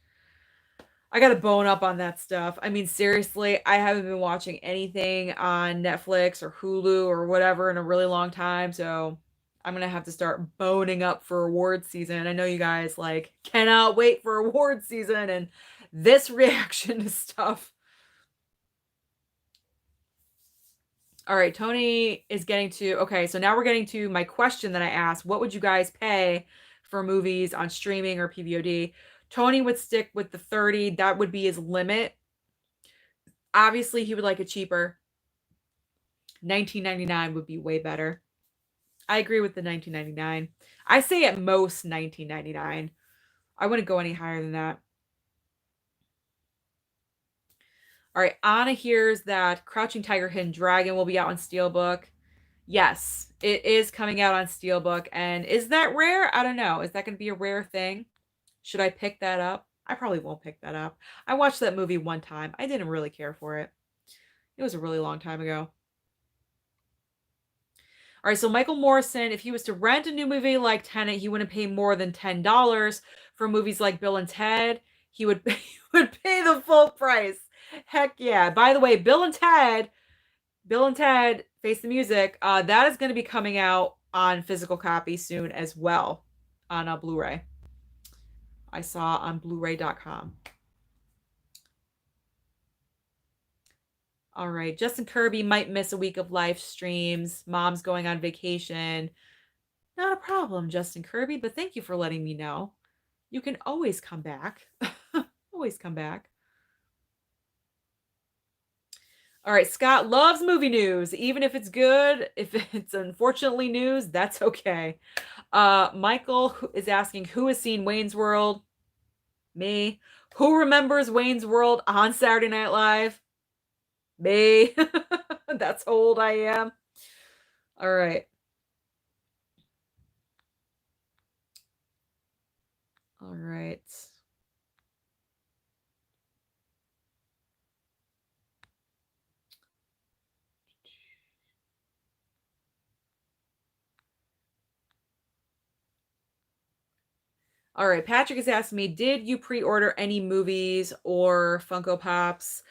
I got to bone up on that stuff. I mean, seriously, I haven't been watching anything on Netflix or Hulu or whatever in a really long time. So I'm going to have to start boning up for award season. I know you guys like cannot wait for award season and this reaction to stuff. All right, Tony is getting to, okay, so now we're getting to my question that I asked. What would you guys pay for movies on streaming or PVOD? Tony would stick with the 30. That would be his limit. Obviously, he would like it cheaper. $19.99 would be way better. I agree with the $19.99. I say at most $19.99. I wouldn't go any higher than that. All right, Anna hears that Crouching Tiger, Hidden Dragon will be out on Steelbook. Yes, it is coming out on Steelbook. And is that rare? I don't know. Is that going to be a rare thing? Should I pick that up? I probably won't pick that up. I watched that movie one time. I didn't really care for it. It was a really long time ago. All right, so Michael Morrison, if he was to rent a new movie like Tenet, he wouldn't pay more than $10. For movies like Bill and Ted, he would pay the full price. Heck yeah. By the way, Bill and Ted, Face the Music, that is going to be coming out on physical copy soon as well on a Blu-ray. I saw on Blu-ray.com. All right. Justin Kirby might miss a week of live streams. Mom's going on vacation. Not a problem, Justin Kirby, but thank you for letting me know. You can always come back. Always come back. All right, Scott loves movie news, even if it's good. If it's unfortunately news, that's okay. Michael is asking, who has seen Wayne's World? Me. Who remembers Wayne's World on Saturday Night Live? Me. That's how old I am. All right. All right. All right. Patrick is asking me, did you pre-order any movies or Funko Pops?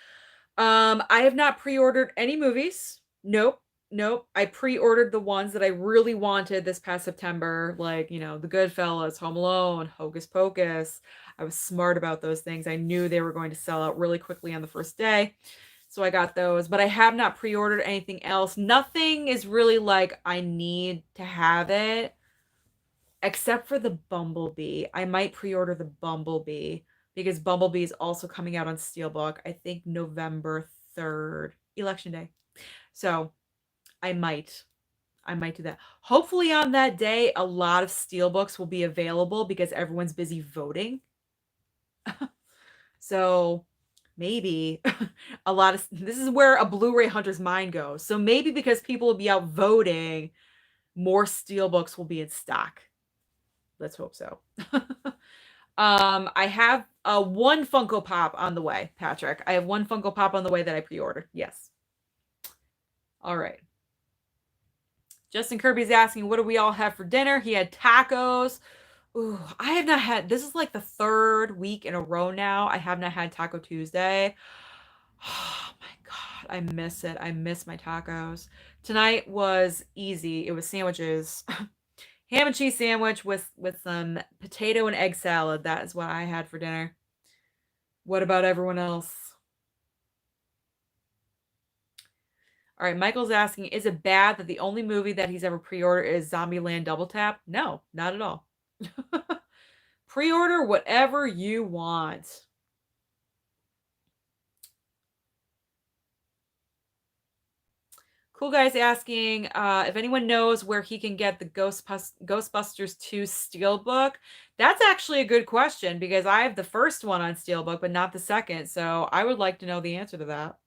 I have not pre-ordered any movies. Nope. Nope. I pre-ordered the ones that I really wanted this past September, like, The Goodfellas, Home Alone, Hocus Pocus. I was smart about those things. I knew they were going to sell out really quickly on the first day. So I got those, but I have not pre-ordered anything else. Nothing is really like I need to have it except for the Bumblebee. I might pre-order the Bumblebee because Bumblebee is also coming out on Steelbook, I think November 3rd, Election Day. So I might do that. Hopefully on that day, a lot of Steelbooks will be available because everyone's busy voting. So maybe this is where a Blu-ray hunter's mind goes. So maybe because people will be out voting, more Steelbooks will be in stock. Let's hope so. I have one Funko Pop on the way, Patrick. I have one Funko Pop on the way that I pre-ordered. Yes. All right. Justin Kirby's asking, what do we all have for dinner? He had tacos. Ooh, I have not had, this is like the third week in a row now. I have not had Taco Tuesday. Oh my God, I miss it. I miss my tacos. Tonight was easy. It was sandwiches. Ham and cheese sandwich with some potato and egg salad. That is what I had for dinner. What about everyone else? All right, Michael's asking, is it bad that the only movie that he's ever pre-ordered is Zombieland Double Tap? No, not at all. Pre-order whatever you want. Cool Guy's asking if anyone knows where he can get the Ghostbusters 2 Steelbook. That's actually a good question because I have the first one on Steelbook, but not the second. So I would like to know the answer to that.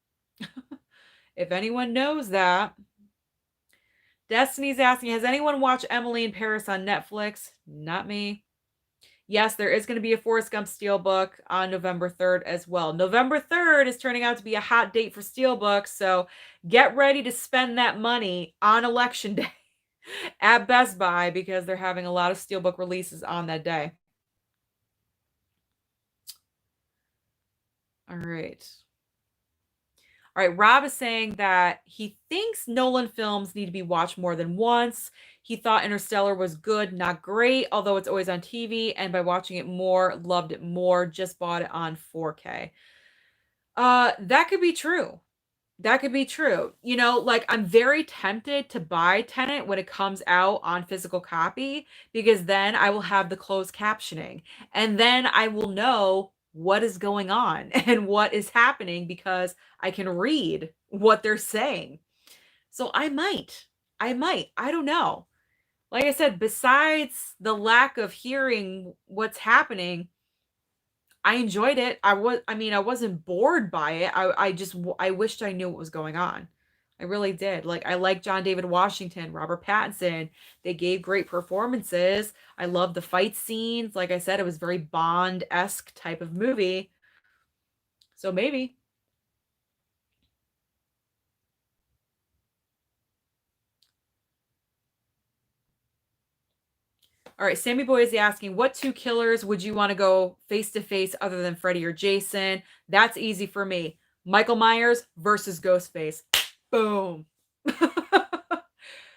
If anyone knows that. Destiny's asking, has anyone watched Emily in Paris on Netflix? Not me. Yes, there is going to be a Forrest Gump Steelbook on November 3rd as well. November 3rd is turning out to be a hot date for Steelbook, so get ready to spend that money on Election Day at Best Buy because they're having a lot of Steelbook releases on that day. All right. All right, Rob is saying that he thinks Nolan films need to be watched more than once. He thought Interstellar was good, not great, although it's always on TV, and by watching it more, loved it more, just bought it on 4K. That could be true. That could be true. Like I'm very tempted to buy Tenet when it comes out on physical copy because then I will have the closed captioning and then I will know what is going on and what is happening because I can read what they're saying. So I might. I don't know. Like I said, besides the lack of hearing what's happening, I enjoyed it. I wasn't bored by it. I wished I knew what was going on. I really did. Like, I like John David Washington, Robert Pattinson. They gave great performances. I love the fight scenes. Like I said, it was very Bond-esque type of movie. So maybe. All right, Sammy Boy is asking, what two killers would you want to go face to face other than Freddy or Jason? That's easy for me. Michael Myers versus Ghostface. Boom.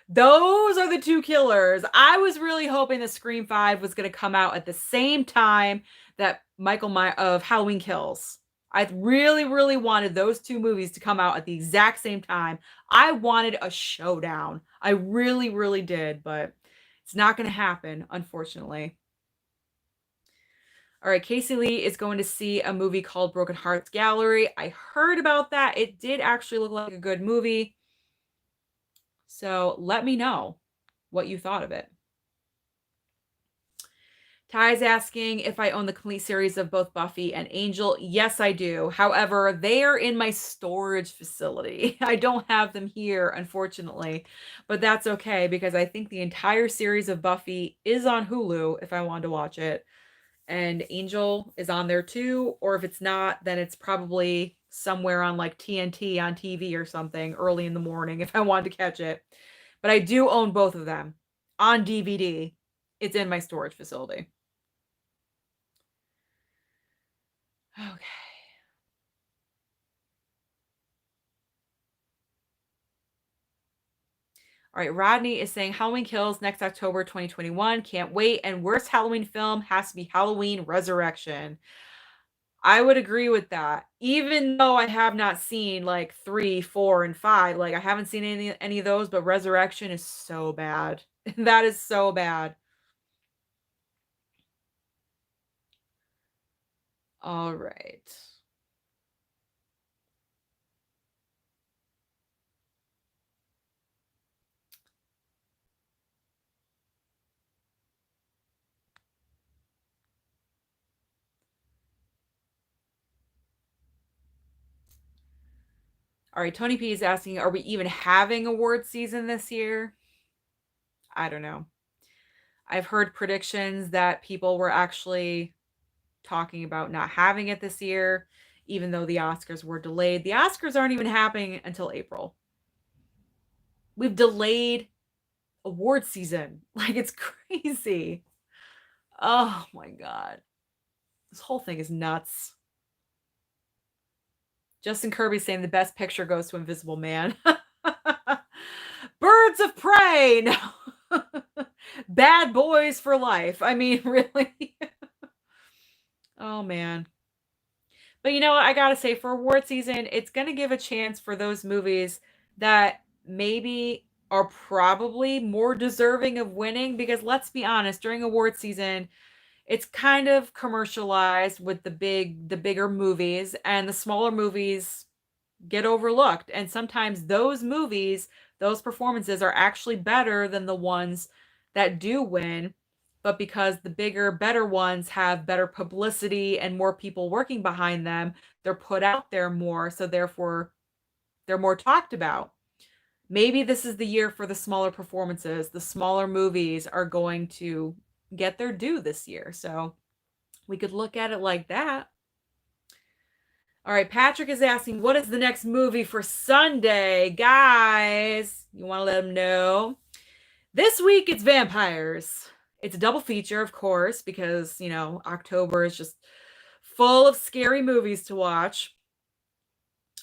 Those are the two killers. I was really hoping the Scream 5 was going to come out at the same time that Michael Myers of Halloween Kills. I really, really wanted those two movies to come out at the exact same time. I wanted a showdown. I really, really did, but it's not going to happen, unfortunately. All right, Casey Lee is going to see a movie called Broken Hearts Gallery. I heard about that. It did actually look like a good movie. So let me know what you thought of it. Ty's asking if I own the complete series of both Buffy and Angel. Yes, I do. However, they are in my storage facility. I don't have them here, unfortunately. But that's okay because I think the entire series of Buffy is on Hulu if I wanted to watch it. And Angel is on there too. Or if it's not, then it's probably somewhere on like TNT on TV or something early in the morning if I wanted to catch it. But I do own both of them on DVD. It's in my storage facility. Okay. All right, Rodney is saying Halloween Kills next October 2021. Can't wait. And worst Halloween film has to be Halloween Resurrection. I would agree with that. Even though I have not seen like 3, 4, and 5. Like I haven't seen any of those, but Resurrection is so bad. That is so bad. All right. All right, Tony P is asking, are we even having award season this year? I don't know. I've heard predictions that people were actually talking about not having it this year, even though the Oscars were delayed. The Oscars aren't even happening until April. We've delayed award season. Like, it's crazy. Oh my God. This whole thing is nuts. Justin Kirby saying the best picture goes to Invisible Man. Birds of Prey. No. Bad Boys for Life. I mean, really? Oh man. But you know what? I gotta say, for award season, it's gonna give a chance for those movies that maybe are probably more deserving of winning. Because let's be honest, during award season, it's kind of commercialized with the bigger movies, and the smaller movies get overlooked. And sometimes those movies, those performances are actually better than the ones that do win. But because the bigger, better ones have better publicity and more people working behind them, they're put out there more. So therefore, they're more talked about. Maybe this is the year for the smaller performances. The smaller movies are going to get their due this year. So we could look at it like that. All right, Patrick is asking, what is the next movie for Sunday? Guys, you want to let him know? This week, it's vampires. It's a double feature, of course, because, you know, October is just full of scary movies to watch.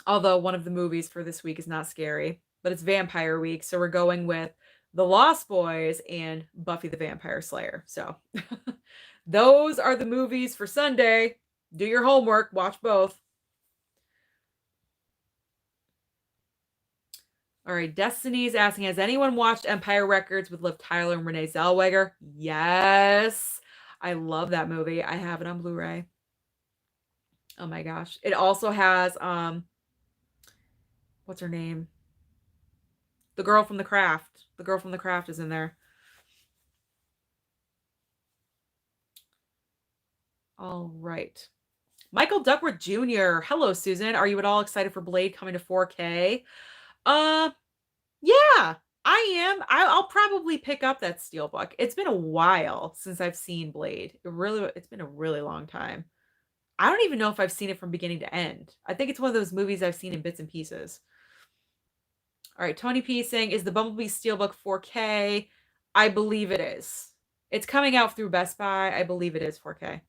Although one of the movies for this week is not scary, but it's Vampire Week. So we're going with The Lost Boys and Buffy the Vampire Slayer. So those are the movies for Sunday. Do your homework, watch both. All right, Destiny's asking, has anyone watched Empire Records with Liv Tyler and Renee Zellweger? Yes. I love that movie. I have it on Blu-ray. Oh my gosh. It also has what's her name? The girl from The Craft. The girl from The Craft is in there. All right. Michael Duckworth Jr. Hello, Susan. Are you at all excited for Blade coming to 4K? Yeah, I am. I'll probably pick up that Steelbook. It's been a while since I've seen Blade. It's been a really long time. I don't even know if I've seen it from beginning to end. I think it's one of those movies I've seen in bits and pieces. All right, Tony P saying, is the Bumblebee Steelbook 4K? I believe it is. It's coming out through Best Buy. I believe it is 4K.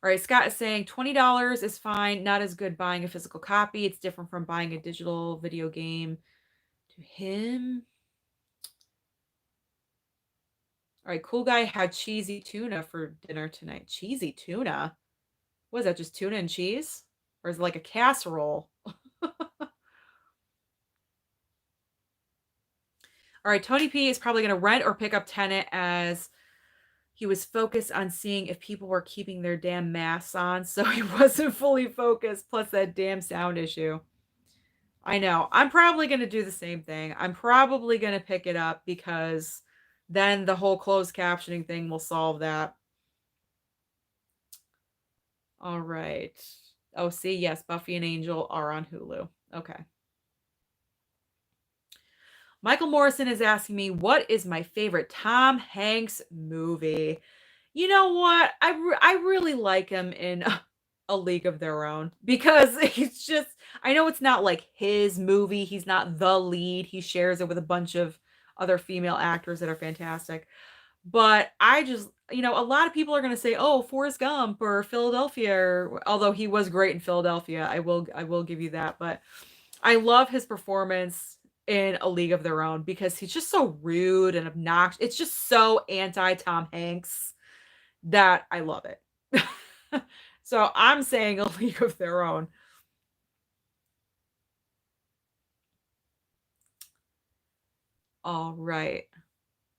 All right, Scott is saying $20 is fine. Not as good buying a physical copy. It's different from buying a digital video game. To him, All right, cool guy had cheesy tuna for dinner tonight. Cheesy tuna? What is that, just tuna and cheese? Or is it like a casserole? All right, Tony P is probably going to rent or pick up Tenet as he was focused on seeing if people were keeping their damn masks on, so he wasn't fully focused, plus that damn sound issue. I know. I'm probably going to do the same thing. I'm probably going to pick it up because then the whole closed captioning thing will solve that. All right. Oh, see, yes, Buffy and Angel are on Hulu. Okay. Michael Morrison is asking me, what is my favorite Tom Hanks movie? You know what? I really like him in A League of Their Own because he's just, I know it's not like his movie. He's not the lead. He shares it with a bunch of other female actors that are fantastic. But I just, a lot of people are going to say, "Oh, Forrest Gump or Philadelphia," although he was great in Philadelphia. I will give you that, but I love his performance in A League of Their Own because he's just so rude and obnoxious. It's just so anti Tom Hanks that I love it. So I'm saying A League of Their Own. All right.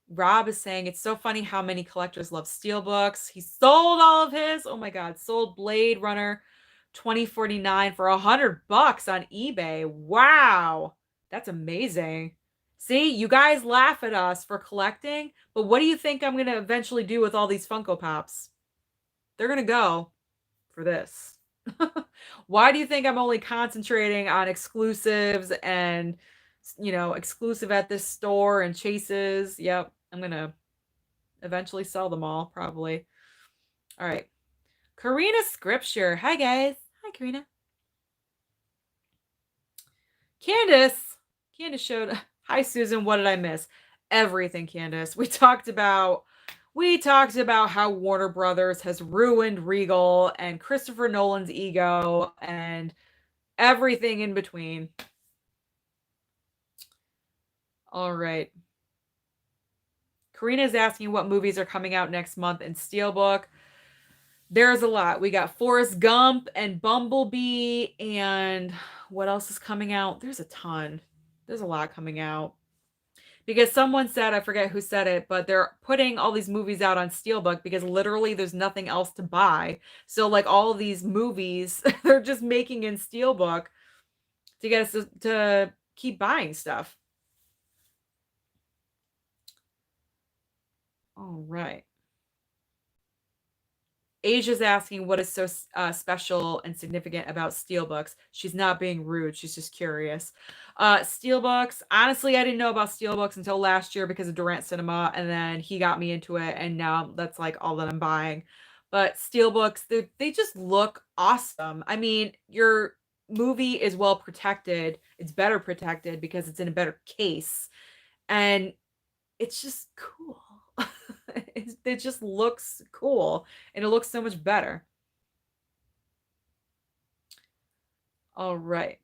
Rob is saying it's so funny how many collectors love steelbooks. He sold all of his. Oh my god, sold Blade Runner 2049 for $100 on eBay. Wow. That's amazing. See, you guys laugh at us for collecting, but what do you think I'm going to eventually do with all these Funko Pops? They're going to go for this. Why do you think I'm only concentrating on exclusives and, exclusive at this store and chases? Yep, I'm going to eventually sell them all, probably. All right. Karina Scripture. Hi, guys. Hi, Karina. Candace showed. Hi, Susan. What did I miss? Everything, Candace. We talked about how Warner Brothers has ruined Regal and Christopher Nolan's ego and everything in between. All right. Karina is asking what movies are coming out next month in Steelbook. There's a lot. We got Forrest Gump and Bumblebee, and what else is coming out? There's a ton. There's a lot coming out. Because someone said, I forget who said it, but they're putting all these movies out on Steelbook because literally there's nothing else to buy. So like all of these movies, they're just making in Steelbook to get us to keep buying stuff. All right. Asia's asking what is so special and significant about steelbooks. She's not being rude. She's just curious. Steelbooks. Honestly, I didn't know about steelbooks until last year because of Durant Cinema, and then he got me into it, and now that's like all that I'm buying. But steelbooks, they just look awesome. I mean, your movie is well protected. It's better protected because it's in a better case, and it's just cool. It just looks cool and it looks so much better. All right.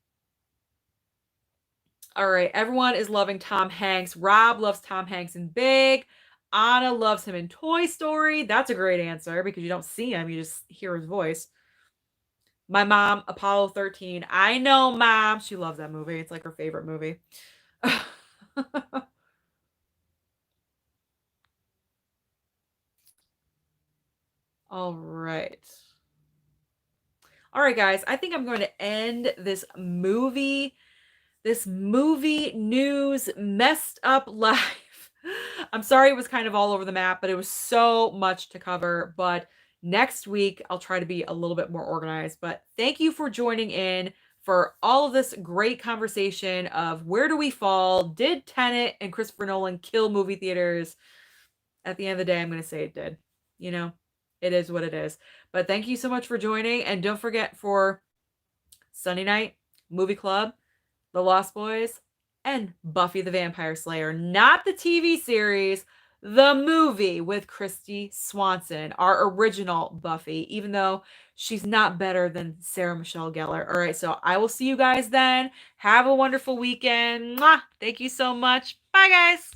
All right. Everyone is loving Tom Hanks. Rob loves Tom Hanks in Big. Anna loves him in Toy Story. That's a great answer because you don't see him, you just hear his voice. My mom, Apollo 13. I know, Mom. She loves that movie. It's like her favorite movie. All right. All right, guys. I think I'm going to end this movie news messed up life. I'm sorry it was kind of all over the map, but it was so much to cover. But next week, I'll try to be a little bit more organized. But thank you for joining in for all of this great conversation of where do we fall? Did Tenet and Christopher Nolan kill movie theaters? At the end of the day, I'm going to say it did. It is what it is. But thank you so much for joining. And don't forget for Sunday night, movie club, The Lost Boys, and Buffy the Vampire Slayer. Not the TV series, the movie with Christy Swanson, our original Buffy, even though she's not better than Sarah Michelle Gellar. All right, so I will see you guys then. Have a wonderful weekend. Mwah! Thank you so much. Bye, guys.